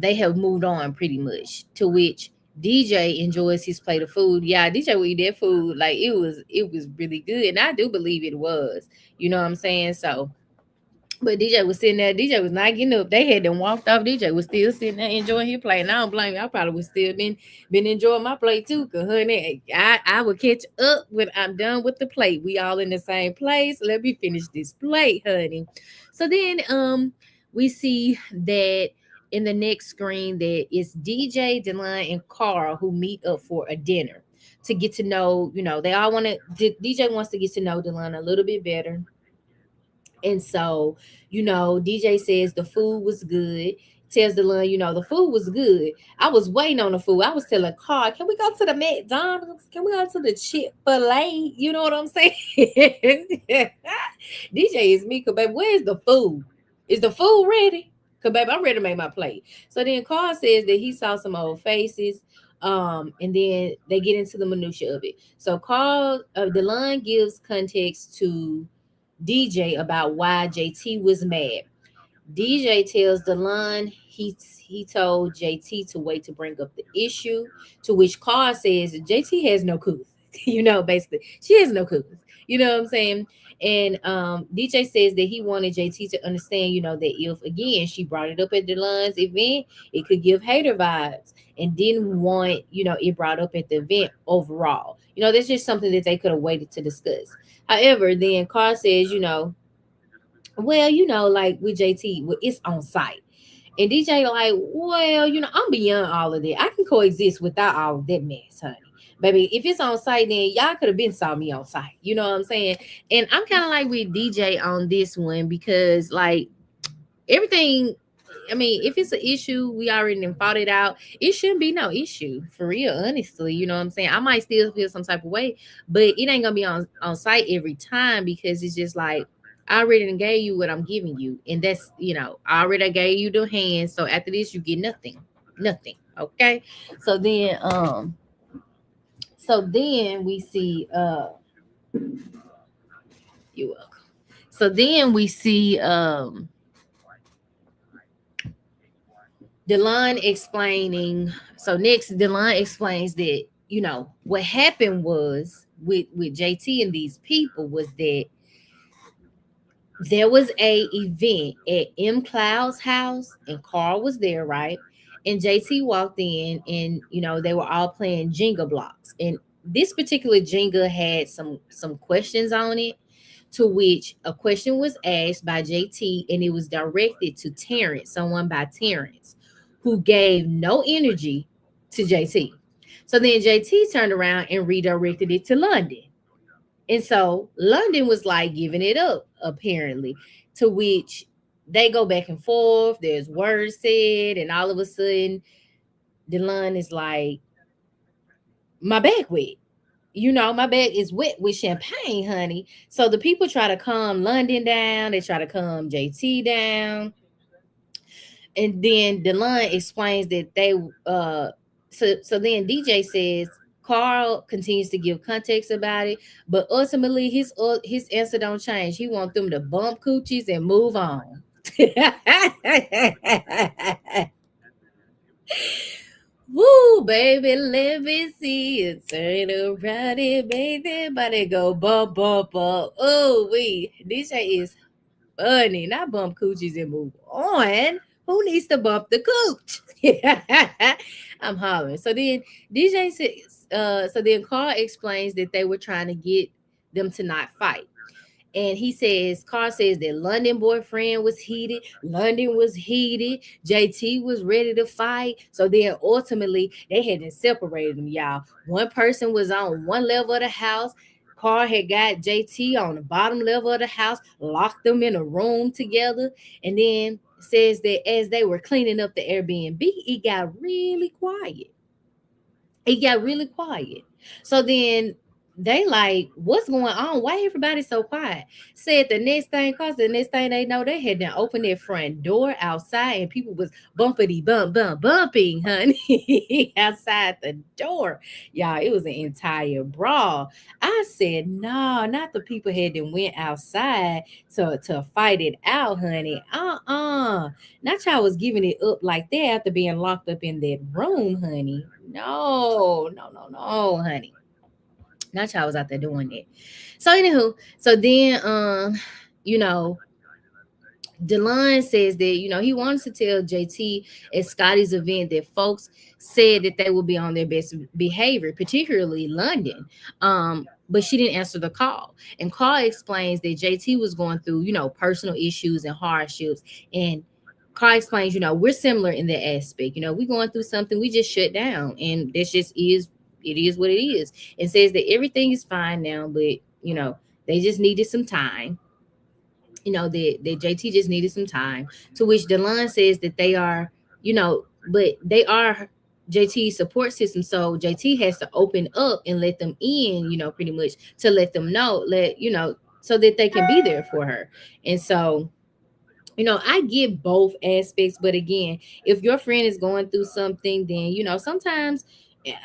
they have moved on pretty much. To which DiiJaii enjoys his plate of food. Yeah, DiiJaii will eat that food like it was really good, and I do believe it was. You know what I'm saying? So. But DiiJaii was sitting there. DiiJaii was not getting up. They had them walked off. DiiJaii was still sitting there enjoying his plate. And I don't blame you. I probably would still been enjoying my plate too. Cause honey, I will catch up when I'm done with the plate. We all in the same place. Let me finish this plate, honey. So then we see that in the next screen that it's DiiJaii, Delon, and Carl who meet up for a dinner to get to know, they all want to. DiiJaii wants to get to know Delon a little bit better. And so, DiiJaii says the food was good. Tells Delon, the food was good. I was waiting on the food. I was telling Carl, can we go to the McDonald's? Can we go to the Chick-fil-A? You know what I'm saying? DiiJaii is me, cause baby, where's the food? Is the food ready? Cause baby, I'm ready to make my plate. So then Carl says that he saw some old faces. And then they get into the minutia of it. So Delon gives context to DiiJaii about why JT was mad. DiiJaii tells Delon he told JT to wait to bring up the issue, to which Carl says JT has no clue. Basically, she has no clue. You know what I'm saying? And DiiJaii says that he wanted JT to understand, that if again she brought it up at Delon's event, it could give hater vibes, and didn't want, it brought up at the event overall. That's just something that they could have waited to discuss. However, then Carl says, well, like with JT, it's on site. And DiiJaii like, well, I'm beyond all of that. I can coexist without all of that mess, honey. Baby, if it's on site, then y'all could have been saw me on site. You know what I'm saying? And I'm kind of like with DiiJaii on this one because, like, everything, I mean, if it's an issue, we already fought it out. It shouldn't be no issue, for real, honestly. You know what I'm saying? I might still feel some type of way, but it ain't going to be on site every time because it's just like, I already gave you what I'm giving you. And that's, I already gave you the hand. So after this, you get nothing. Nothing. Okay? So then we see, you're welcome. So then we see, Delon explaining. So next, Delon explains that, what happened was with JT and these people was that there was a event at M. Cloud's house and Carl was there, right? And JT walked in and, they were all playing Jenga blocks. And this particular Jenga had some questions on it, to which a question was asked by JT and it was directed to Terrence, someone by Terrence, who gave no energy to JT. So then JT turned around and redirected it to London. And so London was like giving it up, apparently, to which they go back and forth. There's words said, and all of a sudden, Delon is like, my bag wet. My bag is wet with champagne, honey. So the people try to calm London down. They try to calm JT down. And then Delon explains that they so then DiiJaii says Carl continues to give context about it, but ultimately his answer don't change. He wants them to bump coochies and move on. Woo, baby, let me see you turn around and make that body go bump, bump, bump. Oh, DiiJaii is funny. Not bump coochies and move on. Who needs to bump the cooch? I'm hollering. So then DiiJaii says, so then Carl explains that they were trying to get them to not fight. And Carl says that London boyfriend was heated. London was heated. JT was ready to fight. So then ultimately they had to separate them, y'all. One person was on one level of the house. Carl had got JT on the bottom level of the house, locked them in a room together, and then says that as they were cleaning up the Airbnb, it got really quiet. So then they like, what's going on? Why everybody so quiet? Said the next thing they know, they had to open their front door outside and people was bumping, honey, outside the door. Y'all, it was an entire brawl. I said, no, not the people had to went outside to fight it out, honey. Not y'all was giving it up like that after being locked up in that room, honey. No, honey. Not y'all was out there doing that. So anywho, so then Delon says that he wanted to tell JT at Scotty's event that folks said that they would be on their best behavior, particularly London. But she didn't answer the call. And Carl explains that JT was going through, personal issues and hardships. And Carl explains, we're similar in that aspect. We're going through something, we just shut down, and this just is. It is what it is, and says that everything is fine now, but they just needed some time. That JT just needed some time. To which Delon says that they are, but they are JT's support system. So JT has to open up and let them in, pretty much to let them know, so that they can be there for her. And so, I get both aspects, but again, if your friend is going through something, then sometimes.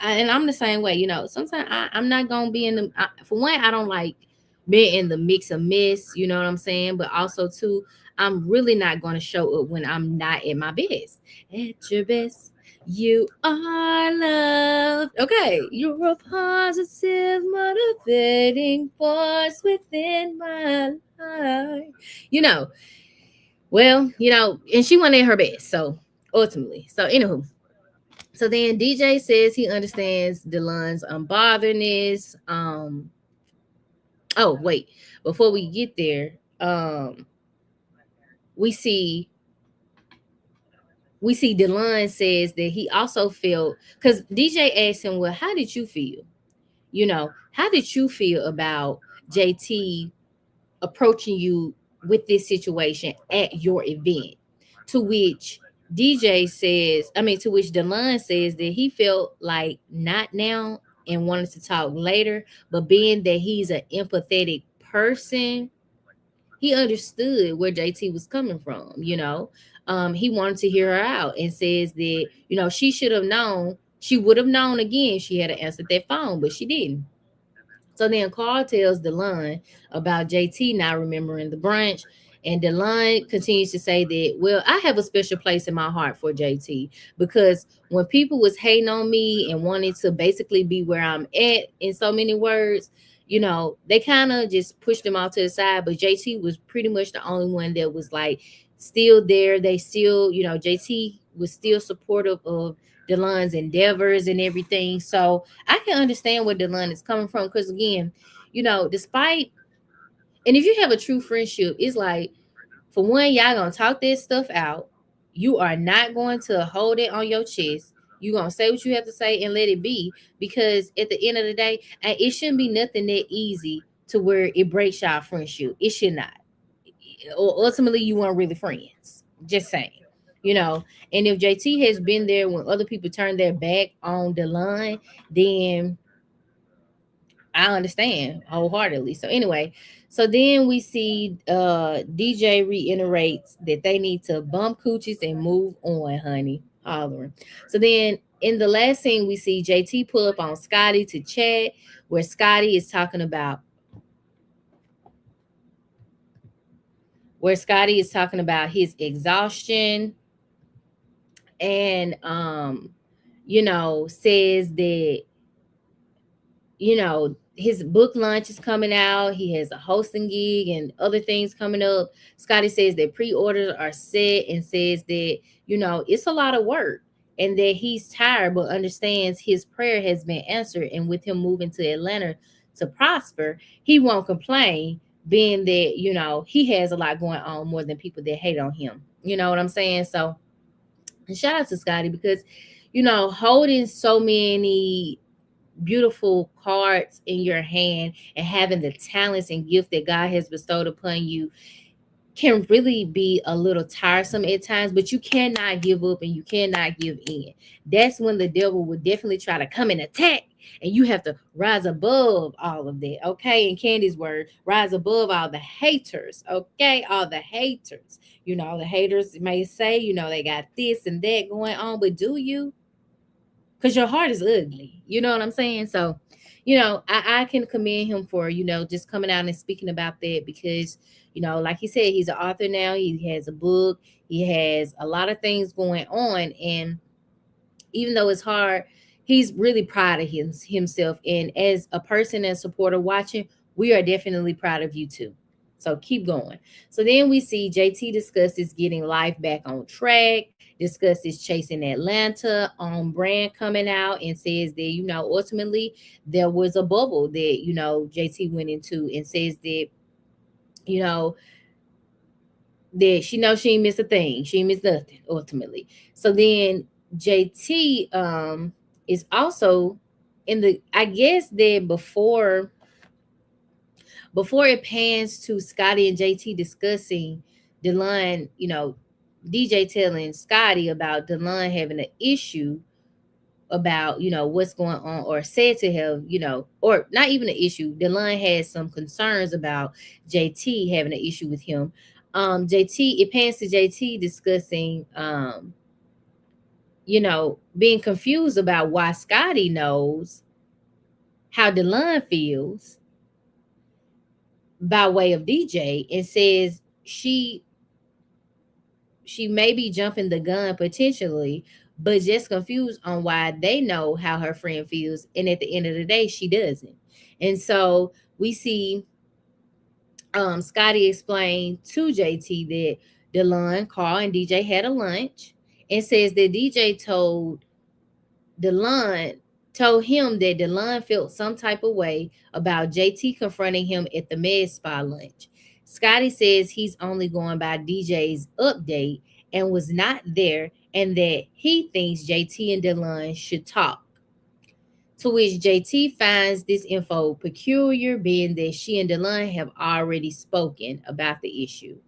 And I'm the same way, sometimes I'm not going to be in the, for one, I don't like being in the mix of mess, you know what I'm saying? But also too, I'm really not going to show up when I'm not at my best. At your best, you are loved. Okay, you're a positive, motivating force within my life. Well, and she went at her best. So ultimately, anywho. So then DiiJaii says he understands Delon's unbotherness. Oh, wait. Before we get there, we see Delon says that he also felt, because DiiJaii asked him, well, how did you feel? How did you feel about JT approaching you with this situation at your event? To which DiiJaii says, to which Delon says that he felt like not now and wanted to talk later, but being that he's an empathetic person, he understood where JT was coming from. He wanted to hear her out and says that, she should have known, she would have known again, she had to answer that phone, but she didn't. So then Carl tells Delon about JT not remembering the brunch. And Delon continues to say that, well, I have a special place in my heart for JT, because when people was hating on me and wanted to basically be where I'm at, in so many words, they kind of just pushed them off to the side. But JT was pretty much the only one that was like still there. They still, JT was still supportive of Delon's endeavors and everything. So I can understand where Delon is coming from, because again, despite, and if you have a true friendship, it's like, for one, y'all gonna talk this stuff out. You are not going to hold it on your chest. You're gonna say what you have to say and let it be, because at the end of the day, and it shouldn't be nothing that easy to where it breaks y'all friendship. It should not. Ultimately, you weren't really friends. Just saying. And if JT has been there when other people turn their back on Delon, then I understand wholeheartedly. So anyway, so then we see DiiJaii reiterates that they need to bump coochies and move on, honey. Hollering. So then in the last scene, we see JT pull up on Scotty to chat, where Scotty is talking about his exhaustion, and says that his book launch is coming out. He has a hosting gig and other things coming up. Scotty says that pre-orders are set, and says that it's a lot of work, and that he's tired but understands his prayer has been answered, and with him moving to Atlanta to prosper, he won't complain, being that he has a lot going on more than people that hate on him. You know what I'm saying? So, and shout out to Scotty, because holding so many beautiful cards in your hand and having the talents and gift that God has bestowed upon you can really be a little tiresome at times, but you cannot give up and you cannot give in. That's when the devil will definitely try to come and attack, and you have to rise above all of that. Okay, in Candy's word, rise above all the haters. Okay, all the haters. The haters may say, they got this and that going on, but do you? Because your heart is ugly. You know what I'm saying? So, I can commend him for, just coming out and speaking about that, because, like he said, he's an author now. He has a book. He has a lot of things going on. And even though it's hard, he's really proud of himself. And as a person and supporter watching, we are definitely proud of you too. So keep going. So then we see JT discusses getting life back on track, discusses chasing Atlanta, on brand coming out, and says that, ultimately there was a bubble that, JT went into, and says that, that she knows she ain't missed a thing. She ain't missed nothing, ultimately. So then JT is also in the, I guess that before it pans to Scotty and JT discussing Delon, DiiJaii telling Scotty about Delon having an issue about, what's going on, or said to have, or not even an issue. Delon has some concerns about JT having an issue with him. It pans to JT discussing, being confused about why Scotty knows how Delon feels by way of DiiJaii, and says she may be jumping the gun potentially, but just confused on why they know how her friend feels, and at the end of the day she doesn't. And so we see Scotty explained to JT that Delon, Carl, and DiiJaii had a lunch, and says that DiiJaii told him that Delon felt some type of way about JT confronting him at the med spa lunch. Scotty says he's only going by DiiJaI's update and was not there, and that he thinks JT and Delon should talk. To which JT finds this info peculiar, being that she and Delon have already spoken about the issue.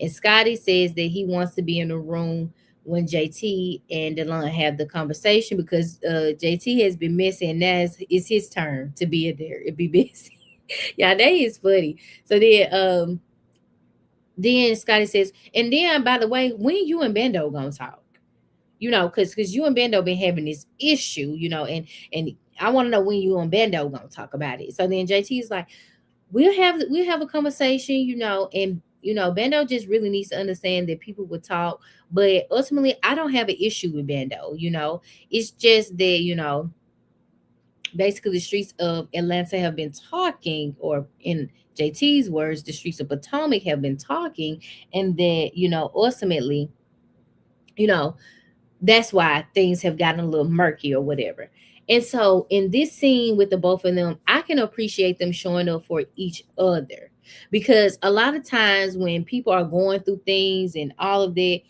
And Scotty says that he wants to be in the room when JT and Delon have the conversation, because JT has been missing, and now it's his turn to be there. It'd be busy. Yeah, that is funny. So then Scotty says, and then, by the way, when you and Bando gonna talk? Because you and Bando been having this issue, and I want to know when you and Bando gonna talk about it. So then JT is like, we'll have a conversation, and Bando just really needs to understand that people would talk, but ultimately I don't have an issue with Bando. It's just that, basically the streets of Atlanta have been talking, or in JT's words, the streets of Potomac have been talking, and that, ultimately, that's why things have gotten a little murky or whatever. And so in this scene with the both of them, I can appreciate them showing up for each other, because a lot of times when people are going through things and all of that,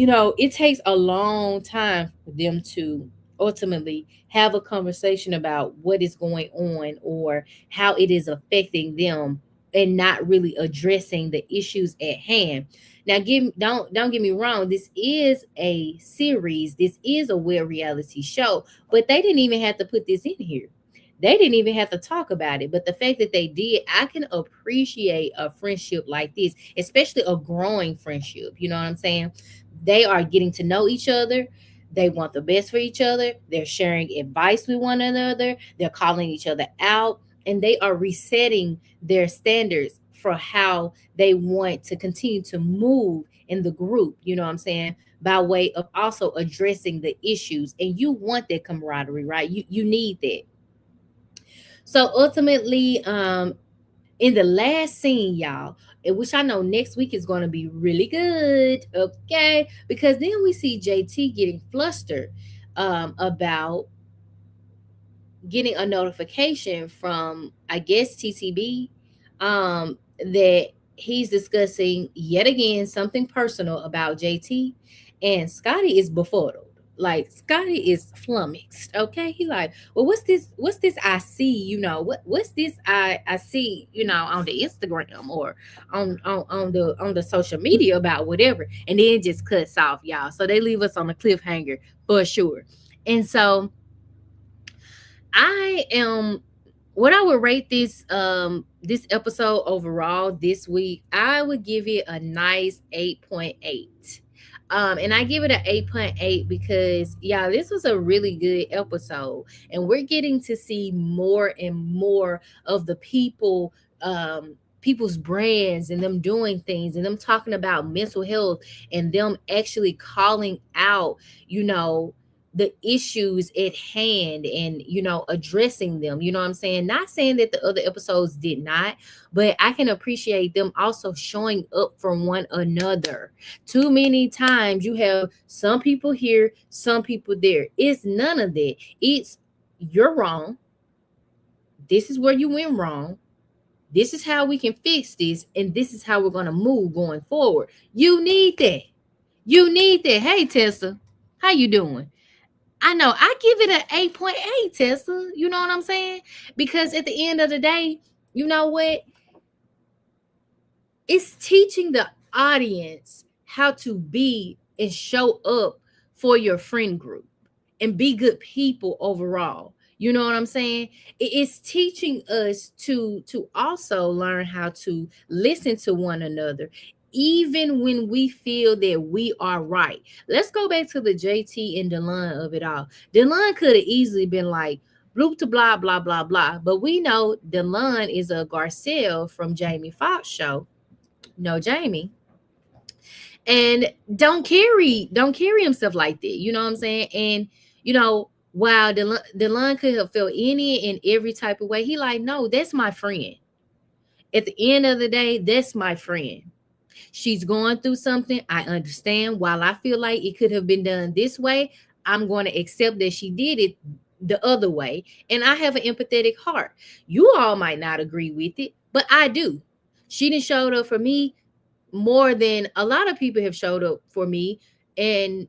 it takes a long time for them to ultimately have a conversation about what is going on or how it is affecting them and not really addressing the issues at hand. Now, don't get me wrong. This is a series. This is a web reality show, but they didn't even have to put this in here. They didn't even have to talk about it. But the fact that they did, I can appreciate a friendship like this, especially a growing friendship. You know what I'm saying? They are getting to know each other. They want the best for each other. They're sharing advice with one another. They're calling each other out. And they are resetting their standards for how they want to continue to move in the group. You know what I'm saying? By way of also addressing the issues. And you want that camaraderie, right? You need that. So ultimately, in the last scene, y'all, which I know next week is going to be really good, okay? Because then we see JT getting flustered about getting a notification from, I guess, TCB, that he's discussing yet again something personal about JT, and Scotty is befuddled. Like Scotty is flummoxed. Okay, he like, well, what's this? What's this I see? What's this I see? On the Instagram or on the social media about whatever, and then it just cuts off, y'all. So they leave us on a cliffhanger for sure. And so I am what I would rate this episode overall this week. I would give it a nice 8.8. And I give it an 8.8 because, yeah, this was a really good episode. And we're getting to see more and more of the people's brands and them doing things and them talking about mental health and them actually calling out, the issues at hand and addressing them. You know what I'm saying? Not saying that the other episodes did not, but I can appreciate them also showing up for one another. Too many times you have some people here, some people there. It's none of that. It's you're wrong. This is where you went wrong. This is how we can fix this, and this is how we're going to move going forward. You need that. You need that. Hey, Tessa, how you doing? I know I give it an 8.8, Tessa. You know what I'm saying? Because at the end of the day, you know what? It's teaching the audience how to be and show up for your friend group and be good people overall. You know what I'm saying? It's teaching us to also learn how to listen to one another, even when we feel that we are right. Let's go back to the JT and Delon of it all. Delon could have easily been like, bloop to blah, blah, blah, blah. But we know Delon is a Garcelle from Jamie Foxx show. No, Jamie. And don't carry himself like that. You know what I'm saying? And, while Delon could have felt any and every type of way, he like, no, that's my friend. At the end of the day, that's my friend. She's going through something. I understand. While I feel like it could have been done this way, I'm going to accept that she did it the other way. And I have an empathetic heart. You all might not agree with it, but I do. She done showed up for me more than a lot of people have showed up for me. And,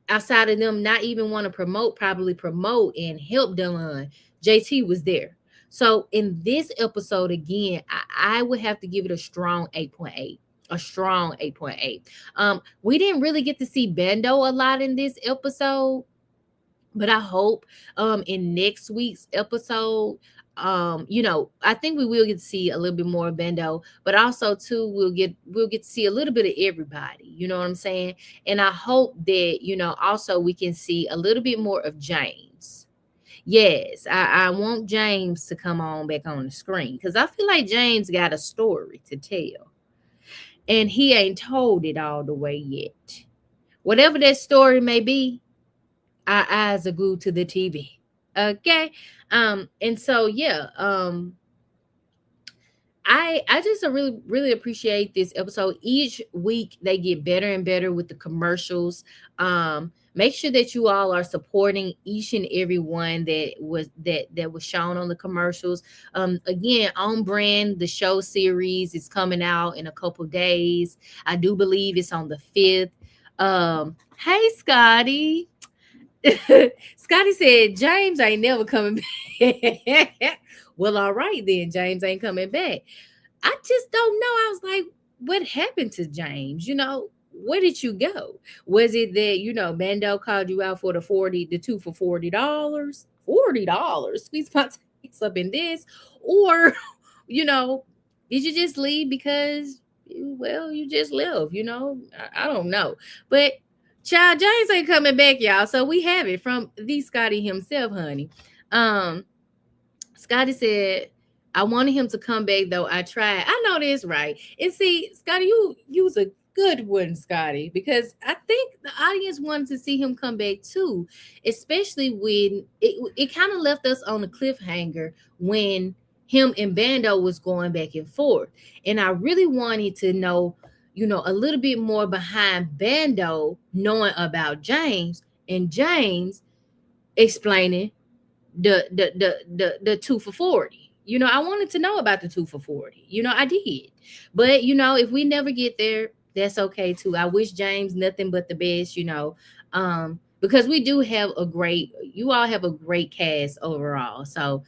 outside of them not even want to probably promote and help Delon, JT was there. So in this episode, again, I would have to give it a strong 8.8. A strong 8.8. We didn't really get to see Bando a lot in this episode, but I hope in next week's episode, I think we will get to see a little bit more of Bando, but also too we'll get to see a little bit of everybody. You know what I'm saying? And I hope that also we can see a little bit more of James. Yes, I want James to come on back on the screen because I feel like James got a story to tell. And he ain't told it all the way yet. Whatever that story may be, our eyes are glued to the TV. Okay. And so yeah, I just really, really appreciate this episode. Each week they get better and better with the commercials. Make sure that you all are supporting each and every one that was shown on the commercials. Again, On Brand, the show series is coming out in a couple days. I do believe it's on the 5th. Hey, Scotty. Scotty said James ain't never coming back. Well, all right then, James ain't coming back. I just don't know. I was like, what happened to James? Where did you go? Was it that Bando called you out for the 2 for $40? $40? Squeeze my taste up in this, or did you just leave because you just left? I don't know, but. Child, James ain't coming back, y'all. So we have it from the Scotty himself, honey. Scotty said, I wanted him to come back, though. I tried. I know this, right? And see, Scotty, you was a good one, Scotty, because I think the audience wanted to see him come back too, especially when it kind of left us on a cliffhanger when him and Bando was going back and forth. And I really wanted to know a little bit more behind Bando knowing about James and James explaining the 2 for 40. I wanted to know about the 2 for 40. I did. But if we never get there, that's okay too. I wish James nothing but the best, because we do have you all have a great cast overall. So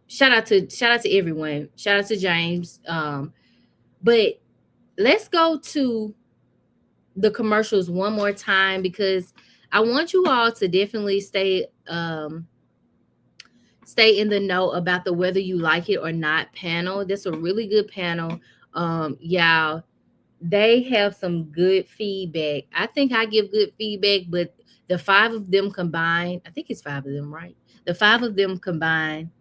shout out to everyone. Shout out to James. But let's go to the commercials one more time, because I want you all to definitely stay in the know about the Whether You Like It or Not panel. That's a really good panel. Y'all, they have some good feedback. I think I give good feedback, but the 5 of them combined, I think it's 5 of them, right? The 5 of them combined.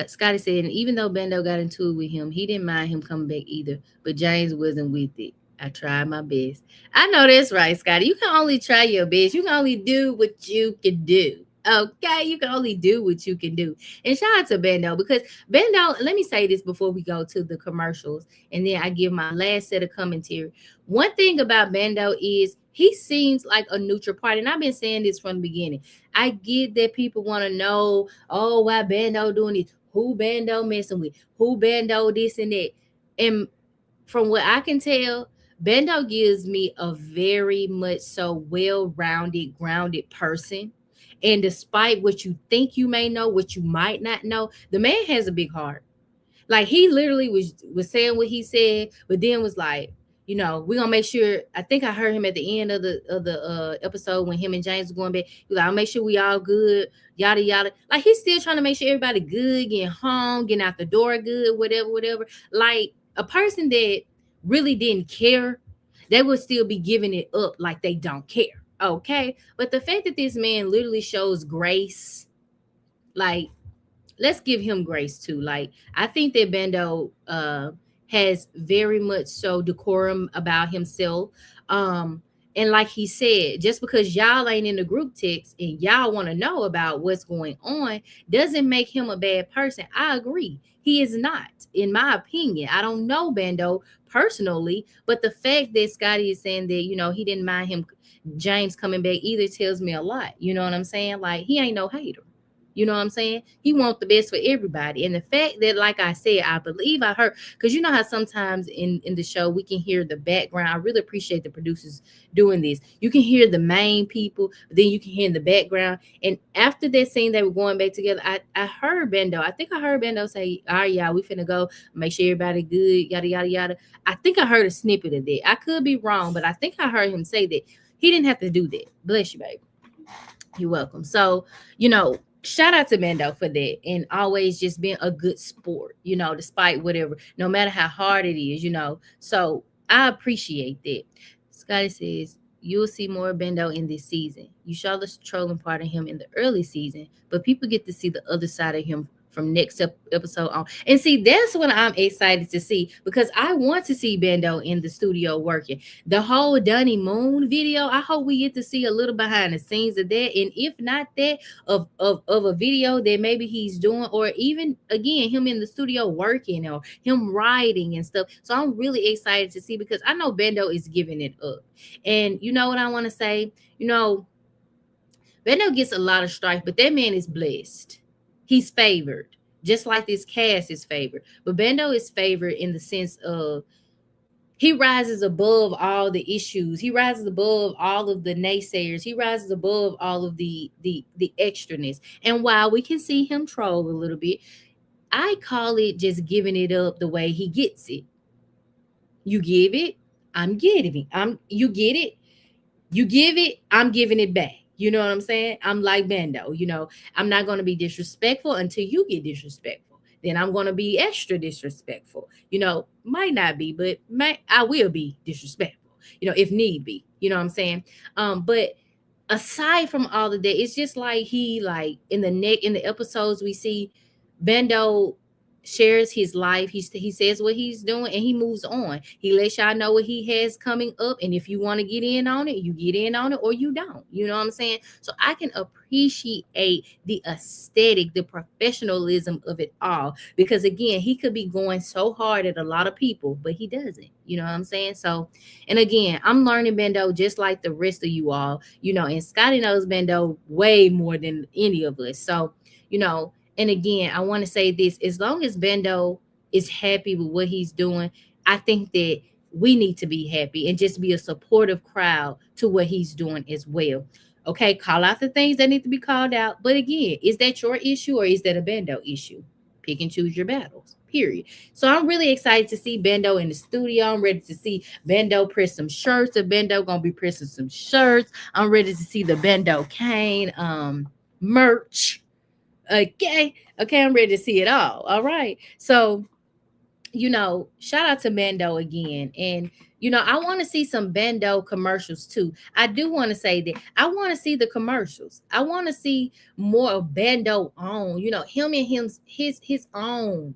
Scotty said, and even though Bando got into it with him, he didn't mind him coming back either, but James wasn't with it. I tried my best. I know that's right, Scotty. You can only try your best. You can only do what you can do. Okay, you can only do what you can do. And shout out to Bando, because Bando, let me say this before we go to the commercials, and then I give my last set of commentary. One thing about Bando is he seems like a neutral party, and I've been saying this from the beginning. I get that people want to know, why Bando doing this? Who Bando messing with? Who Bando this and that? And from what I can tell, Bando gives me a very much so well-rounded, grounded person. And despite what you think you may know, what you might not know, the man has a big heart. Like, he literally was saying what he said, but then was like, we're gonna make sure. I think I heard him at the end of the episode when him and James were going back. He was like, I'll make sure we all good, yada yada. Like, he's still trying to make sure everybody good, getting home, getting out the door good, whatever. Like, a person that really didn't care, they would still be giving it up like they don't care. Okay. But the fact that this man literally shows grace, like, let's give him grace too. Like, I think that Bando has very much so decorum about himself. And like he said, just because y'all ain't in the group text and y'all want to know about what's going on doesn't make him a bad person. I agree. He is not, in my opinion. I don't know Bando personally, but the fact that Scotty is saying that, he didn't mind James coming back either tells me a lot. You know what I'm saying? Like, he ain't no hater. You know what I'm saying? He wants the best for everybody. And the fact that, like I said, I believe I heard, because you know how sometimes in the show we can hear the background. I really appreciate the producers doing this. You can hear the main people, but then you can hear in the background. And after that scene they were going back together, I heard Bando. I think I heard Bando say, all right, y'all, we finna go. Make sure everybody good, yada, yada, yada. I think I heard a snippet of that. I could be wrong, but I think I heard him say that. He didn't have to do that. Bless you, baby. You're welcome. So, shout out to Bando for that, and always just being a good sport, despite whatever, no matter how hard it is, So I appreciate that. Scotty says, you'll see more Bando in this season. You saw the trolling part of him in the early season, but people get to see the other side of him from next episode on. And see, that's what I'm excited to see, because I want to see Bando in the studio working. The whole Dunny Moon video, I hope we get to see a little behind the scenes of that. And if not that, of a video that maybe he's doing, or even, again, him in the studio working, or him writing and stuff. So I'm really excited to see, because I know Bando is giving it up. And you know what I want to say? Bando gets a lot of strife, but that man is blessed. He's favored, just like this cast is favored. But Bando is favored in the sense of He rises above all the issues. He rises above all of the naysayers. He rises above all of the extraness. And while we can see him troll a little bit, I call it just giving it up the way he gets it. You give it, I'm getting it. You get it, you give it, I'm giving it back. You know what I'm saying? I'm like Bando, I'm not going to be disrespectful until you get disrespectful. Then I'm going to be extra disrespectful. Might not be, but I will be disrespectful, if need be. You know what I'm saying? But aside from all of that, it's just like he like in the episodes we see Bando shares his life. He says what he's doing and he moves on. He lets y'all know what he has coming up. And if you want to get in on it, you get in on it or you don't. You know what I'm saying? So I can appreciate the aesthetic, the professionalism of it all. Because again, he could be going so hard at a lot of people, but he doesn't. You know what I'm saying? So, and again, I'm learning Bando just like the rest of you all, and Scotty knows Bando way more than any of us. So, and again, I want to say this, as long as Bando is happy with what he's doing, I think that we need to be happy and just be a supportive crowd to what he's doing as well. Okay, call out the things that need to be called out. But again, is that your issue or is that a Bando issue? Pick and choose your battles, period. So I'm really excited to see Bando in the studio. I'm ready to see Bando press some shirts. The Bando gonna be pressing some shirts. I'm ready to see the Bando Kane merch. Okay, I'm ready to see it all right. So shout out to Bando again. And I want to see some Bando commercials too. I do want to say that I want to see the commercials. I want to see more of Bando on him and his own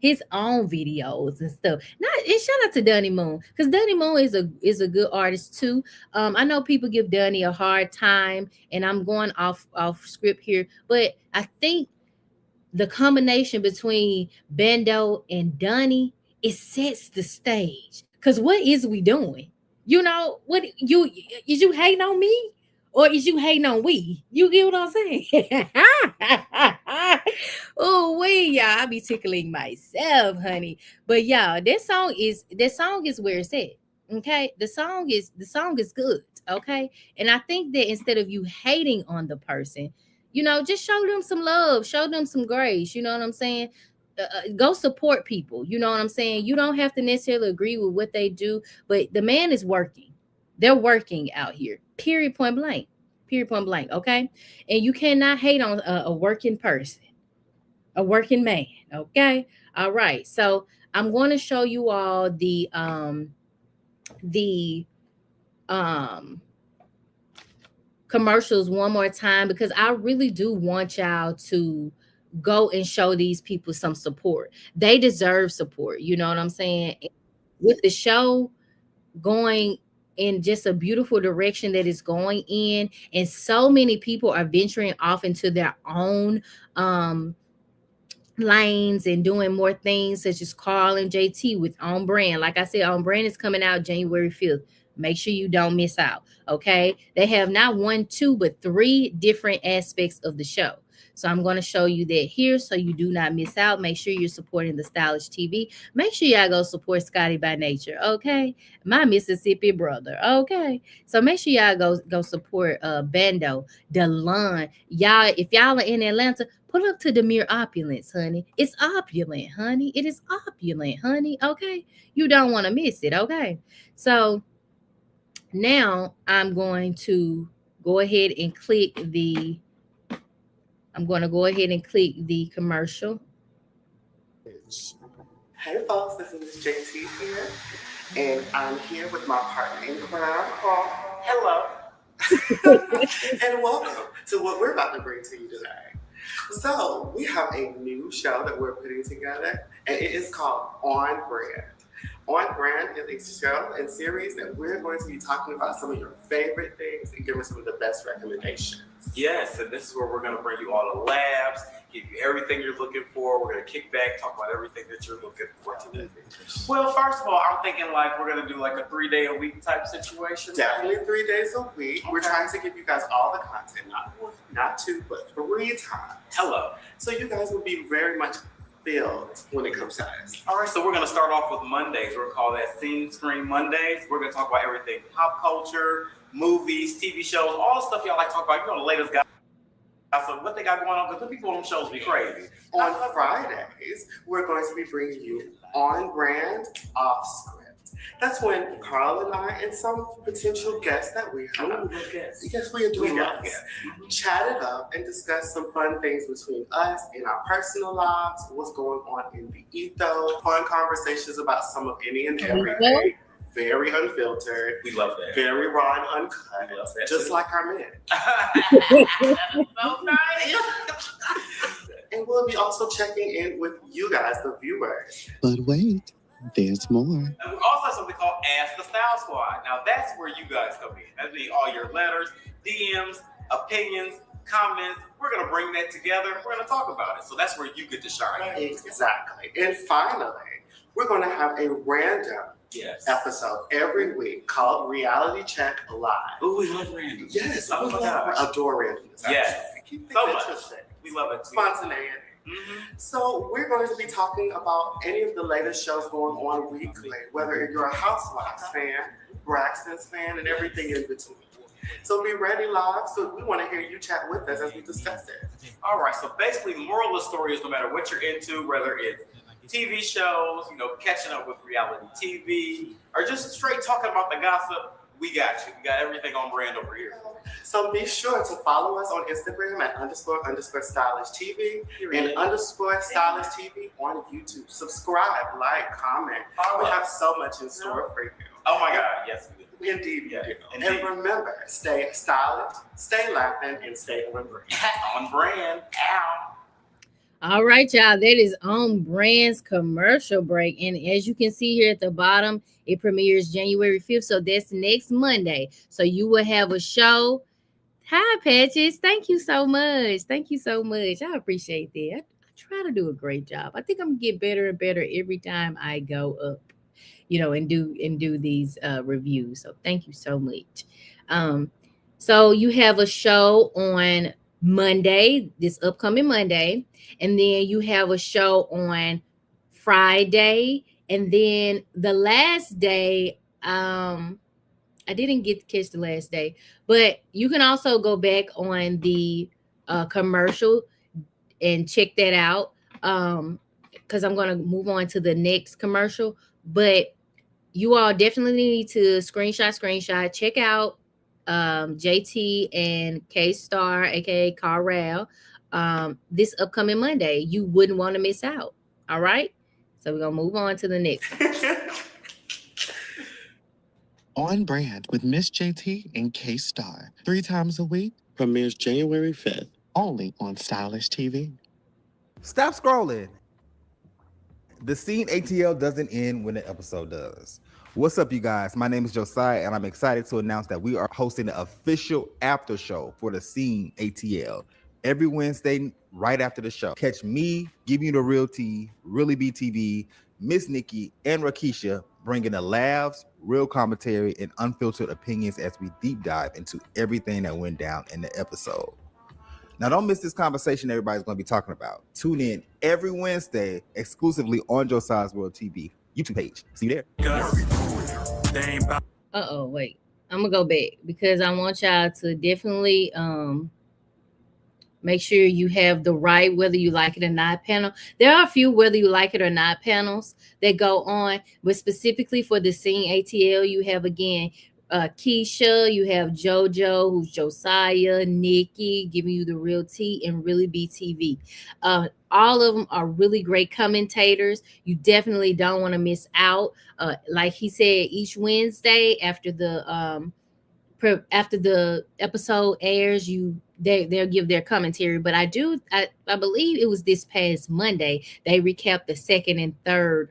videos and stuff. And shout out to Dunny Moon, because Dunny Moon is a good artist too. I know people give Dunny a hard time, and I'm going off script here, but I think the combination between Bando and Dunny, it sets the stage. Because what is we doing? What is you hating on me? Or is you hating on we? You get what I'm saying? Oh, y'all, I be tickling myself, honey. But y'all, that song is where it's at. Okay, the song is good. Okay, and I think that instead of you hating on the person, just show them some love, show them some grace. You know what I'm saying? Go support people. You know what I'm saying? You don't have to necessarily agree with what they do, but the man is working. They're working out here. Period. Point blank. Period. Point blank. Okay. And you cannot hate on a working person, a working man. Okay. All right. So I'm going to show you all the commercials one more time, because I really do want y'all to go and show these people some support. They deserve support. You know what I'm saying? With the show going in just a beautiful direction that it's going in, and so many people are venturing off into their own lanes and doing more things, such as KStarr and JT with On Brand. Like I said, On Brand is coming out January 5th. Make sure you don't miss out. Okay. They have not 1, 2, but 3 different aspects of the show. So I'm going to show you that here so you do not miss out. Make sure you're supporting the Stylish TV. Make sure y'all go support Scotty by Nature. Okay. My Mississippi brother. Okay. So make sure y'all go support Bando, Delon. Y'all, if y'all are in Atlanta, pull up to the mere opulence, honey. It's opulent, honey. It is opulent, honey. Okay. You don't want to miss it. Okay. So now I'm going to go ahead and click the commercial. Hey folks, this is Miss JT here, and I'm here with my partner in crime, Carl. Hello. And welcome to what we're about to bring to you today. So we have a new show that we're putting together, and it is called On Brand. On Brand is a show and series that we're going to be talking about some of your favorite things and giving some of the best recommendations. Yes, and this is where we're going to bring you all the labs, give you everything you're looking for. We're going to kick back, talk about everything that you're looking for today. Well, first of all, I'm thinking like we're going to do like a 3-day-a-week type situation. Definitely 3 days a week. Okay. We're trying to give you guys all the content, not 2, but 3 times. Hello. So you guys will be very much filled when it comes to us. All right, so we're going to start off with Mondays. We're going to call that Scene Screen Mondays. We're going to talk about everything pop culture, movies, TV shows, all the stuff y'all like to talk about. You know, the latest guys. So what they got going on, because the people on them shows be crazy. On Fridays, we're going to be bringing you On Brand, Off Script. That's when Carl and I and some potential guests that we have, yes, we do guests, chat it up and discuss some fun things between us in our personal lives, what's going on in the ethos, fun conversations about some of any and everything. Very unfiltered. We love that. Very raw and uncut. We love that just too. Like our men. So nice. And we'll be also checking in with you guys, the viewers. But wait, there's more. And we also have something called Ask the Style Squad. Now that's where you guys come in. That'd be all your letters, DMs, opinions, comments. We're gonna bring that together. We're gonna talk about it. So that's where you get to shine. Exactly. And finally, we're gonna have a random episode every week called Reality Check Live. Ooh, we love random. Yes, oh my gosh. Adore randomness. Yes, so much. We love it. Spontaneity. Mm-hmm. So we're going to be talking about any of the latest shows going on weekly, whether you're a Housewives fan, Braxton's fan, and everything in between. So be ready live. So we want to hear you chat with us as we discuss it. All right. So basically, moral of the story is no matter what you're into, whether it's TV shows, you know, catching up with reality TV, or just straight talking about the gossip, we got you. We got everything on brand over here. So be sure to follow us on Instagram at __stylishtv and _stylishtv on YouTube. Subscribe, like, comment. We have so much in store for you. Oh my God, yes we do. Indeed, we do. And remember, stay stylish, stay laughing, and stay on brand. On brand. Ow. All right, y'all. That is On Brand's commercial break. And as you can see here at the bottom, it premieres January 5th. So that's next Monday. So you will have a show. Hi, Patches. Thank you so much. Thank you so much. I appreciate that. I try to do a great job. I think I'm gonna get better and better every time I go up, you know, and do these reviews. So thank you so much. So you have a show on Monday, this upcoming Monday, and then you have a show on Friday, and then the last day, I didn't get to catch the last day, but you can also go back on the commercial and check that out, because I'm going to move on to the next commercial. But you all definitely need to screenshot, check out JT and KStarr, aka Carl, this upcoming Monday. You wouldn't want to miss out. All right, so we're gonna move on to the next. On Brand with Miss JT and KStarr. 3 times a week. Premieres January 5th. Only on Stylish TV. Stop scrolling. The Scene ATL doesn't end when the episode does. What's up, you guys? My name is Josiah, and I'm excited to announce that we are hosting the official after show for the Scene ATL every Wednesday right after the show. Catch me, giving you the real tea, Really BTV, Miss Nikki, and Rakisha bringing the laughs, real commentary, and unfiltered opinions as we deep dive into everything that went down in the episode. Now, don't miss this conversation everybody's going to be talking about. Tune in every Wednesday exclusively on Josiah's World TV YouTube page. See you there. Wait. I'm gonna go back because I want y'all to definitely make sure you have the right whether you like it or not panel. There are a few whether you like it or not panels that go on, but specifically for the Scene ATL, you have again Keisha, you have JoJo, who's Josiah, Nikki, giving you the real tea, and Really BTV. All of them are really great commentators. You definitely don't want to miss out. Like he said, each Wednesday after the episode airs, they'll give their commentary. But I believe it was this past Monday they recapped the second and third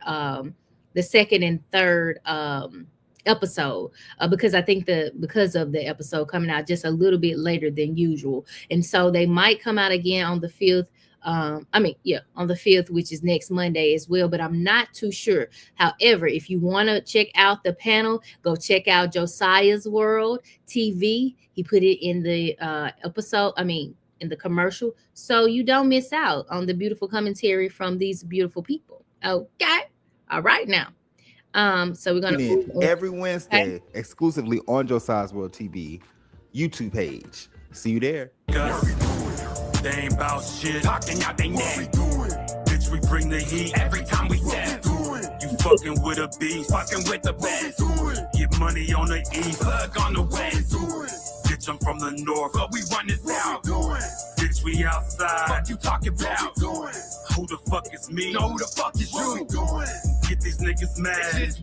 episode, because I think because of the episode coming out just a little bit later than usual, and so they might come out again on the 5th. On the 5th, which is next Monday as well, but I'm not too sure. However, if you want to check out the panel, go check out Josiah's World TV. He put it in the in the commercial, so you don't miss out on the beautiful commentary from these beautiful people. Okay, all right now. So we're gonna move on. Every Wednesday exclusively on Josiah's World TV YouTube page. See you there. They ain't about shit. Talking out they neck. Bitch, we bring the heat every time we step. You fucking with a beast, fucking with the best. Get money on the east, plug on the west. Bitch, I'm from the north, but we run this south. Bitch, we outside. What you talking about? Who the fuck is me? No, who the fuck is you? Get these niggas mad.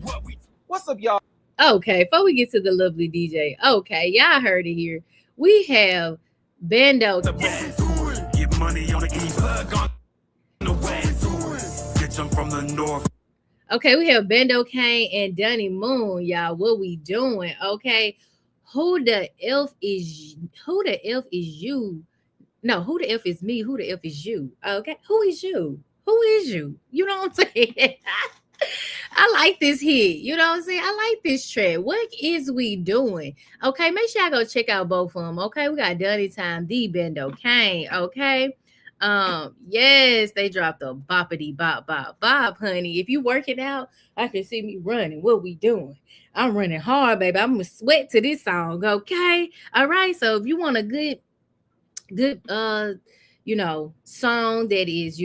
What's up, y'all? Okay, before we get to the lovely DJ, okay, y'all heard it here. We have Bando. Get money on the east, plug on the west. Bitch, I'm from the north. Okay, we have Bando Kane and Dunny Moon, y'all. What we doing? Okay, who the F is you? No, who the F is me? Who the F is you? Okay, who is you? Who is you? You know what I'm saying? I like this hit. You know what I'm saying? I like this track. What is we doing? Okay, make sure I go check out both of them. Okay, we got Dunny Time, the Bando Kane. Okay. Yes, they dropped a boppity bop bop bop, honey. If you work it out, I can see me running. What we doing? I'm running hard, baby. I'm gonna sweat to this song. Okay. All right. So if you want a good song that is,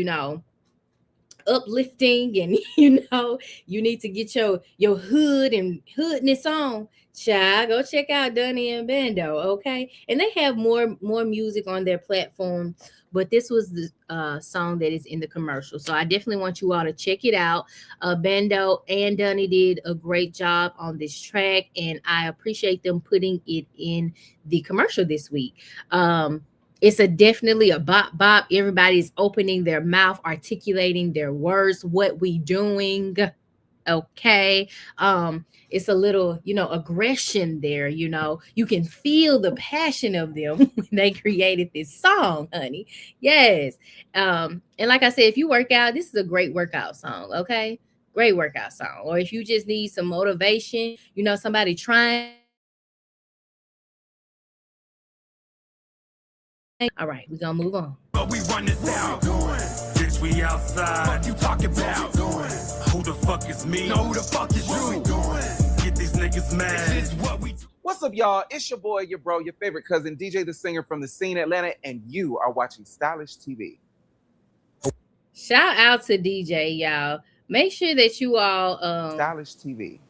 uplifting, and you need to get your hood and hoodness on, child, go check out Dunny and Bando. Okay, and they have more music on their platform, but this was the song that is in the commercial, so I definitely want you all to check it out. Bando and Dunny did a great job on this track, and I appreciate them putting it in the commercial this week. It's definitely a bop bop. Everybody's opening their mouth, articulating their words. What we doing? Okay. It's a little, aggression there. You can feel the passion of them when they created this song, honey. Yes. And like I said, if you work out, this is a great workout song. Okay. Great workout song. Or if you just need some motivation, somebody trying. All right, we're gonna move on. But we run this out. Bitch, we outside. What you talking about? Who the fuck is me? No, who the fuck is you? Get these niggas mad. What's up, y'all? It's your boy, your bro, your favorite cousin, DiiJaii the singer from the Scene Atlanta, and you are watching Stylish TV. Shout out to DiiJaii, y'all. Make sure that you all Stylish TV.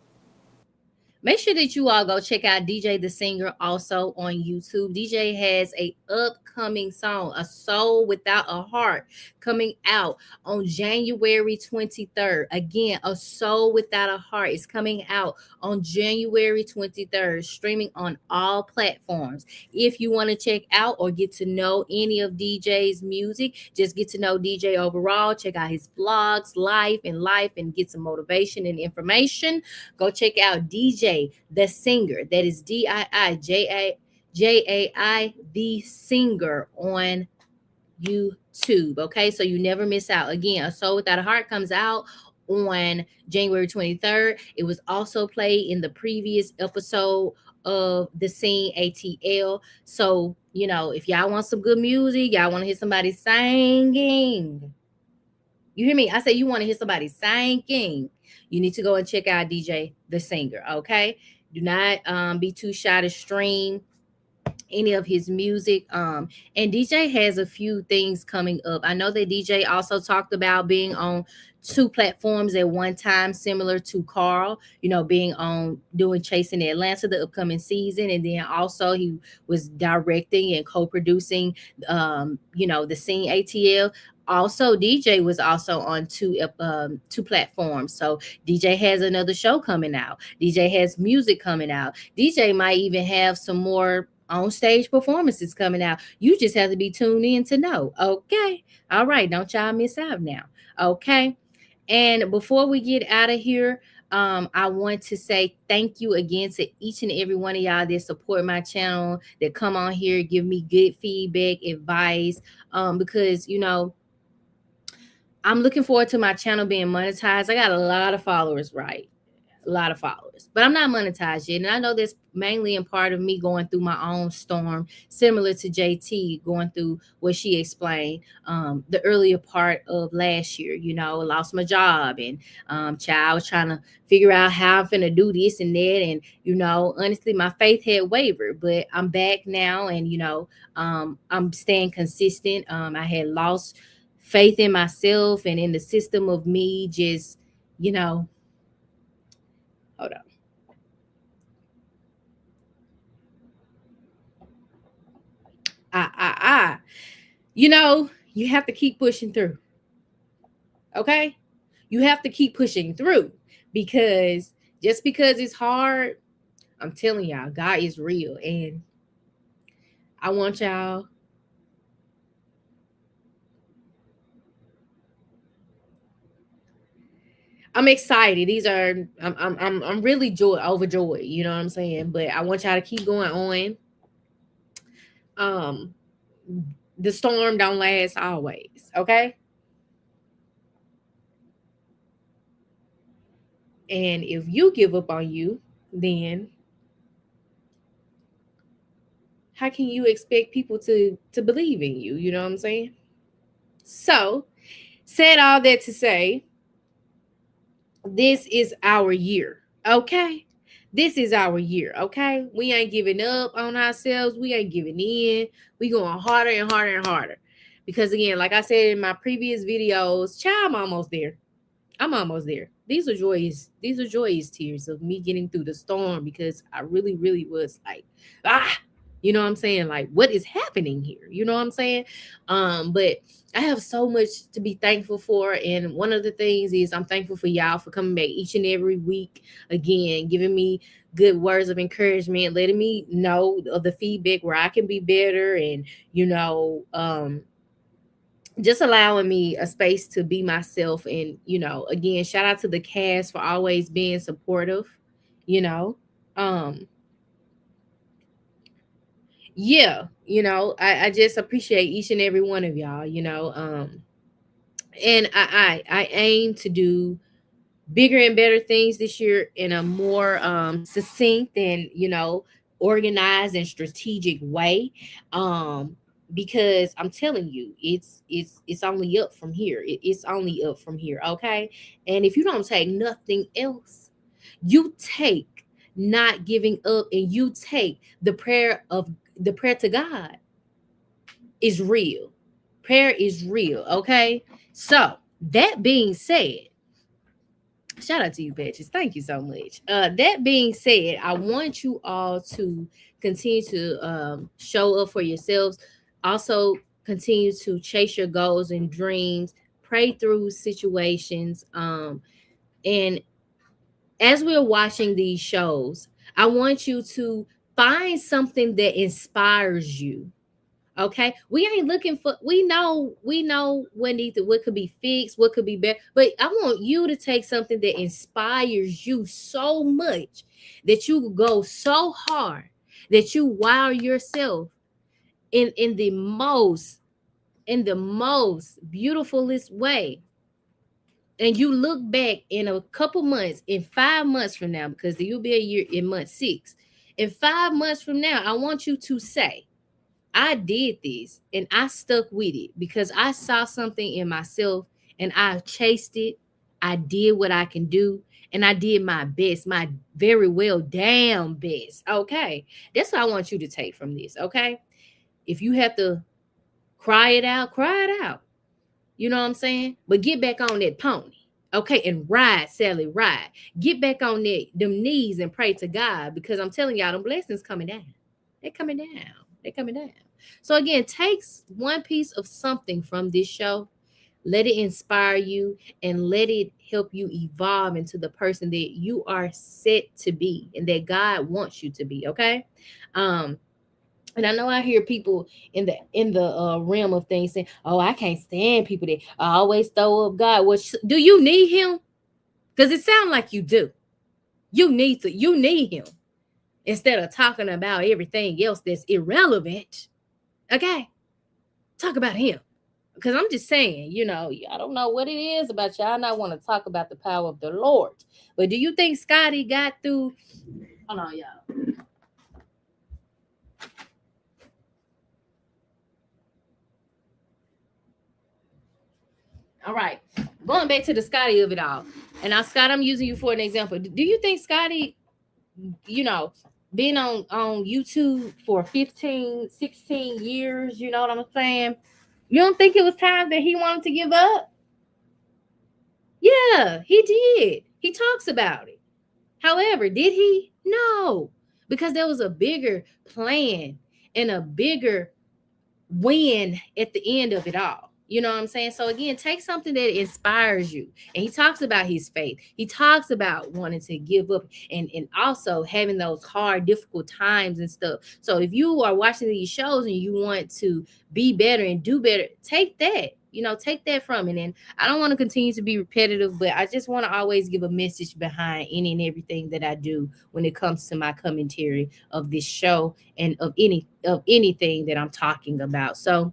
Make sure that you all go check out DiiJaii the singer also on YouTube. DiiJaii has a upcoming song, A Soul Without a Heart, coming out on January 23rd. Again, A Soul Without a Heart is coming out on January 23rd, streaming on all platforms. If you want to check out or get to know any of DiiJaii's music, just get to know DiiJaii overall, check out his blogs, life, and get some motivation and information. Go check out DiiJaii the singer. That is DiiJaii the singer on YouTube. Okay, so you never miss out. Again, A Soul Without a Heart comes out on January 23rd. It was also played in the previous episode of the Scene ATL. So, if y'all want some good music, y'all want to hear somebody singing. You hear me? I say you want to hear somebody singing. You need to go and check out DiiJaii the singer. Okay, do not be too shy to stream any of his music. And DiiJaii has a few things coming up. I know that DiiJaii also talked about being on 2 platforms at one time, similar to Carl, being on doing Chasing Atlanta, the upcoming season. And then also he was directing and co-producing, the Scene ATL. Also, DiiJaii was also on 2 platforms. So DiiJaii has another show coming out. DiiJaii has music coming out. DiiJaii might even have some more on stage performances coming out. You just have to be tuned in to know. Okay. All right. Don't y'all miss out now. Okay. And before we get out of here, I want to say thank you again to each and every one of y'all that support my channel, that come on here, give me good feedback, advice, because, I'm looking forward to my channel being monetized. I got a lot of followers, right? A a lot of followers, but I'm not monetized yet. And I know that's mainly in part of me going through my own storm, similar to JT going through what she explained the earlier part of last year. You know, lost my job, and child was trying to figure out how I'm finna do this and that. And, you know, honestly, my faith had wavered, but I'm back now, and, you know, I'm staying consistent. I had lost faith in myself and in the system of me just, you know, hold on. You know, you have to keep pushing through. Okay? You have to keep pushing through, because just because it's hard, I'm telling y'all, God is real. And I want y'all I'm excited. I'm really overjoyed, you know what I'm saying? But I want y'all to keep going on. The storm don't last always, okay? And if you give up on you, then how can you expect people to believe in you? You know what I'm saying? So, said all that to say, this is our year, okay? This is our year, okay? We ain't giving up on ourselves. We ain't giving in. We going harder and harder and harder. Because again, like I said in my previous videos, child, I'm almost there. I'm almost there. These are joyous tears of me getting through the storm, because I really, really was like, you know what I'm saying? Like, what is happening here? You know what I'm saying? But I have so much to be thankful for. And one of the things is I'm thankful for y'all for coming back each and every week, again, giving me good words of encouragement, letting me know of the feedback where I can be better, and, you know, just allowing me a space to be myself. And, you know, again, shout out to the cast for always being supportive, you know. Yeah, you know, I just appreciate each and every one of y'all, you know. And I aim to do bigger and better things this year in a more succinct and, you know, organized and strategic way. Because I'm telling you, it's only up from here. It's only up from here, okay? And if you don't take nothing else, you take not giving up, and you take the prayer to God is real. Prayer is real, okay? So that being said, shout out to you, bitches. Thank you so much. That being said, I want you all to continue to show up for yourselves. Also, continue to chase your goals and dreams. Pray through situations. And as we're watching these shows, I want you to find something that inspires you. Okay, we ain't looking for. We know what could be fixed, what could be better. But I want you to take something that inspires you so much that you go so hard that you wow yourself in the most beautifulest way. And you look back in a couple months, in 5 months from now, because you'll be a year in month 6. In 5 months from now, I want you to say, I did this and I stuck with it because I saw something in myself and I chased it. I did what I can do, and I did my best, my very well damn best. Okay. That's what I want you to take from this. Okay. If you have to cry it out, cry it out. You know what I'm saying? But get back on that pony. Okay, and ride, Sally, ride. Get back on them knees and pray to God, because I'm telling y'all, them blessings coming down. They're coming down. They're coming down. So again, take one piece of something from this show, let it inspire you, and let it help you evolve into the person that you are set to be and that God wants you to be. Okay. And I know I hear people in the realm of things saying, "Oh, I can't stand people that always throw up God." Well, do you need him? Because it sounds like you do. You need him instead of talking about everything else that's irrelevant. Okay, talk about him. Because I'm just saying, I don't know what it is about y'all not want to talk about the power of the Lord. But do you think Scotty got through? Hold on, y'all. All right. Going back to the Scotty of it all. And now, Scott, I'm using you for an example. Do you think Scotty, being on YouTube for 15, 16 years, you know what I'm saying? You don't think it was time that he wanted to give up? Yeah, he did. He talks about it. However, did he? No, because there was a bigger plan and a bigger win at the end of it all. You know what I'm saying? So again, take something that inspires you. And he talks about his faith. He talks about wanting to give up and also having those hard, difficult times and stuff. So if you are watching these shows and you want to be better and do better, take that. Take that from it. And I don't want to continue to be repetitive, but I just want to always give a message behind any and everything that I do when it comes to my commentary of this show and of anything that I'm talking about. So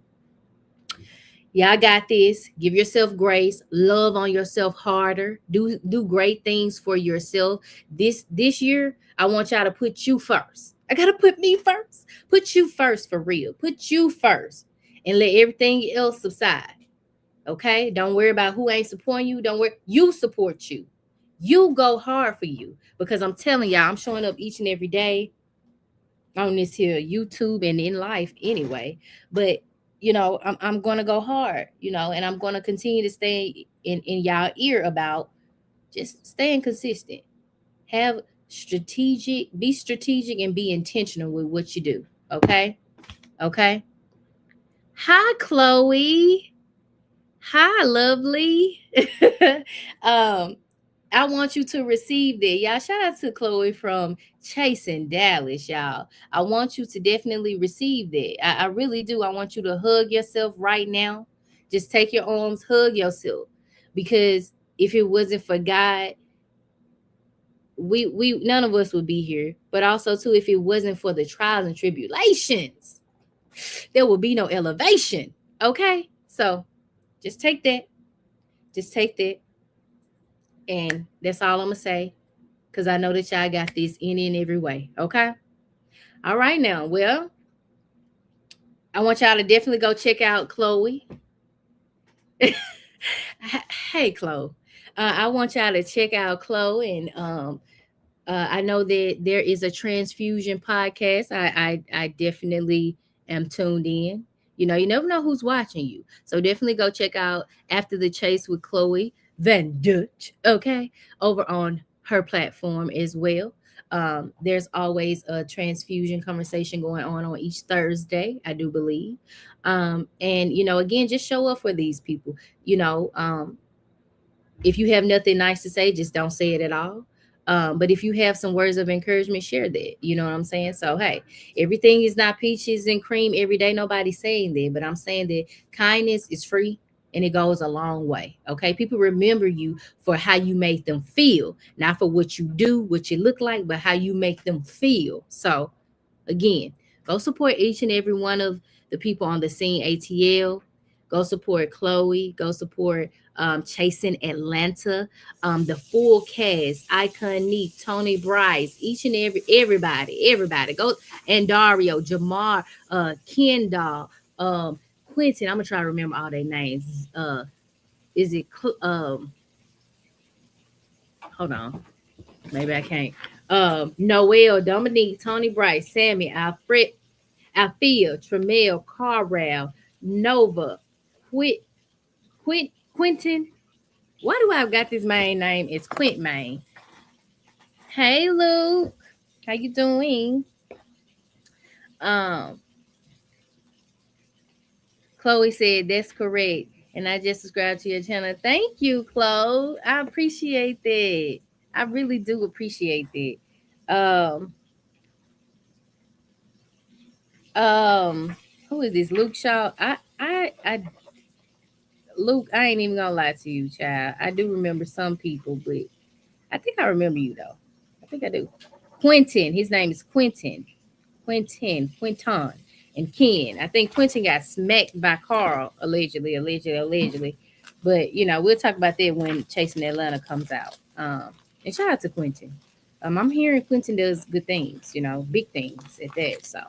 yeah, I got this. Give yourself grace. Love on yourself harder. Do great things for yourself. This year, I want y'all to put you first. I gotta put me first. Put you first for real. Put you first, and let everything else subside. Okay? Don't worry about who ain't supporting you. Don't worry. You support you. You go hard for you, because I'm telling y'all, I'm showing up each and every day on this here YouTube and in life anyway. But I'm going to go hard, and I'm going to continue to stay in y'all ear about just staying consistent. Be strategic and be intentional with what you do. Okay. Hi, Chloe. Hi, lovely. I want you to receive that. Y'all, shout out to Chloe from Chasing Dallas, y'all. I want you to definitely receive that. I really do. I want you to hug yourself right now. Just take your arms, hug yourself. Because if it wasn't for God, we none of us would be here. But also, too, if it wasn't for the trials and tribulations, there would be no elevation. Okay? So just take that. And that's all I'm going to say, because I know that y'all got this in every way. Okay? All right now. Well, I want y'all to definitely go check out Chloe. Hey, Chloe. I want y'all to check out Chloe. And I know that there is a transfusion podcast. I definitely am tuned in. You never know who's watching you. So definitely go check out After the Chase with Chloe Van Dutch, okay, over on her platform as well. There's always a transfusion conversation going on each Thursday, I do believe. And again, just show up for these people. If you have nothing nice to say, just don't say it at all. But if you have some words of encouragement, share that. You know what I'm saying? So, hey, everything is not peaches and cream every day. Nobody's saying that. But I'm saying that kindness is free and it goes a long way. Okay? People remember you for how you make them feel, not for what you do, what you look like, but how you make them feel. So, again, go support each and every one of the people on the Scene ATL. Go support Chloe. Go support Chasing Atlanta, the full cast, Icon Neek, Tony Bryce, each and everybody. Go, and Dario, Jamar, Kendall, Quentin. I'm gonna try to remember all their names. Is it hold on, maybe I can't. Noel, Dominique, Tony Bryce, Sammy, Alfred, Althea, Tremel, Carral, Nova, Quentin. Why do I have got this main name? It's Quint Main. Hey, Luke. How you doing? Chloe said that's correct. And I just subscribed to your channel. Thank you, Chloe. I appreciate that. I really do appreciate that. Who is this? Luke Shaw. Luke, I ain't even gonna lie to you, child. I do remember some people, but I think I remember you though. I think I do. Quentin. His name is Quentin. and Ken. I think Quentin got smacked by Carl, allegedly. But we'll talk about that when Chasing Atlanta comes out. And shout out to Quentin. I'm hearing Quentin does good things, big things at that. So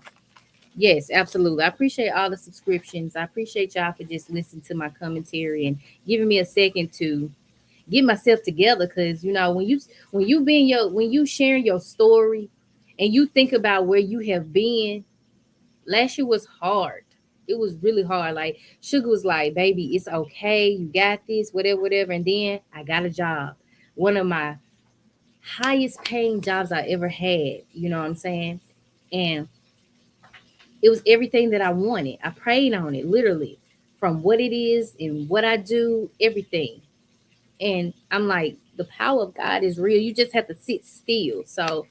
yes, absolutely. I appreciate all the subscriptions. I appreciate y'all for just listening to my commentary and giving me a second to get myself together. Cause when you sharing your story and you think about where you have been, last year was hard. It was really hard. Like Sugar was like, baby, it's okay. You got this, whatever. And then I got a job. One of my highest paying jobs I ever had. You know what I'm saying? And it was everything that I wanted. I prayed on it, literally, from what it is and what I do, everything. And I'm like, the power of God is real. You just have to sit still. So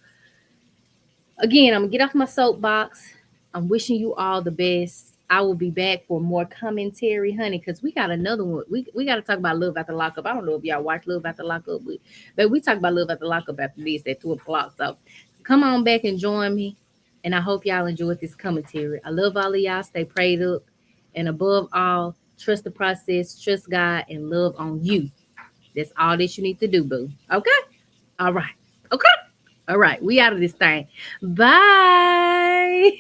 again, I'm gonna get off my soapbox. I'm wishing you all the best. I will be back for more commentary, honey, because we got another one. We got to talk about Love After Lockup. I don't know if y'all watch Love After Lockup, but we talk about Love After Lockup after this at 2:00. So come on back and join me. And I hope y'all enjoyed this commentary. I love all of y'all. Stay prayed up. And above all, trust the process, trust God, and love on you. That's all that you need to do, boo. Okay? All right. Okay? All right. We out of this thing. Bye.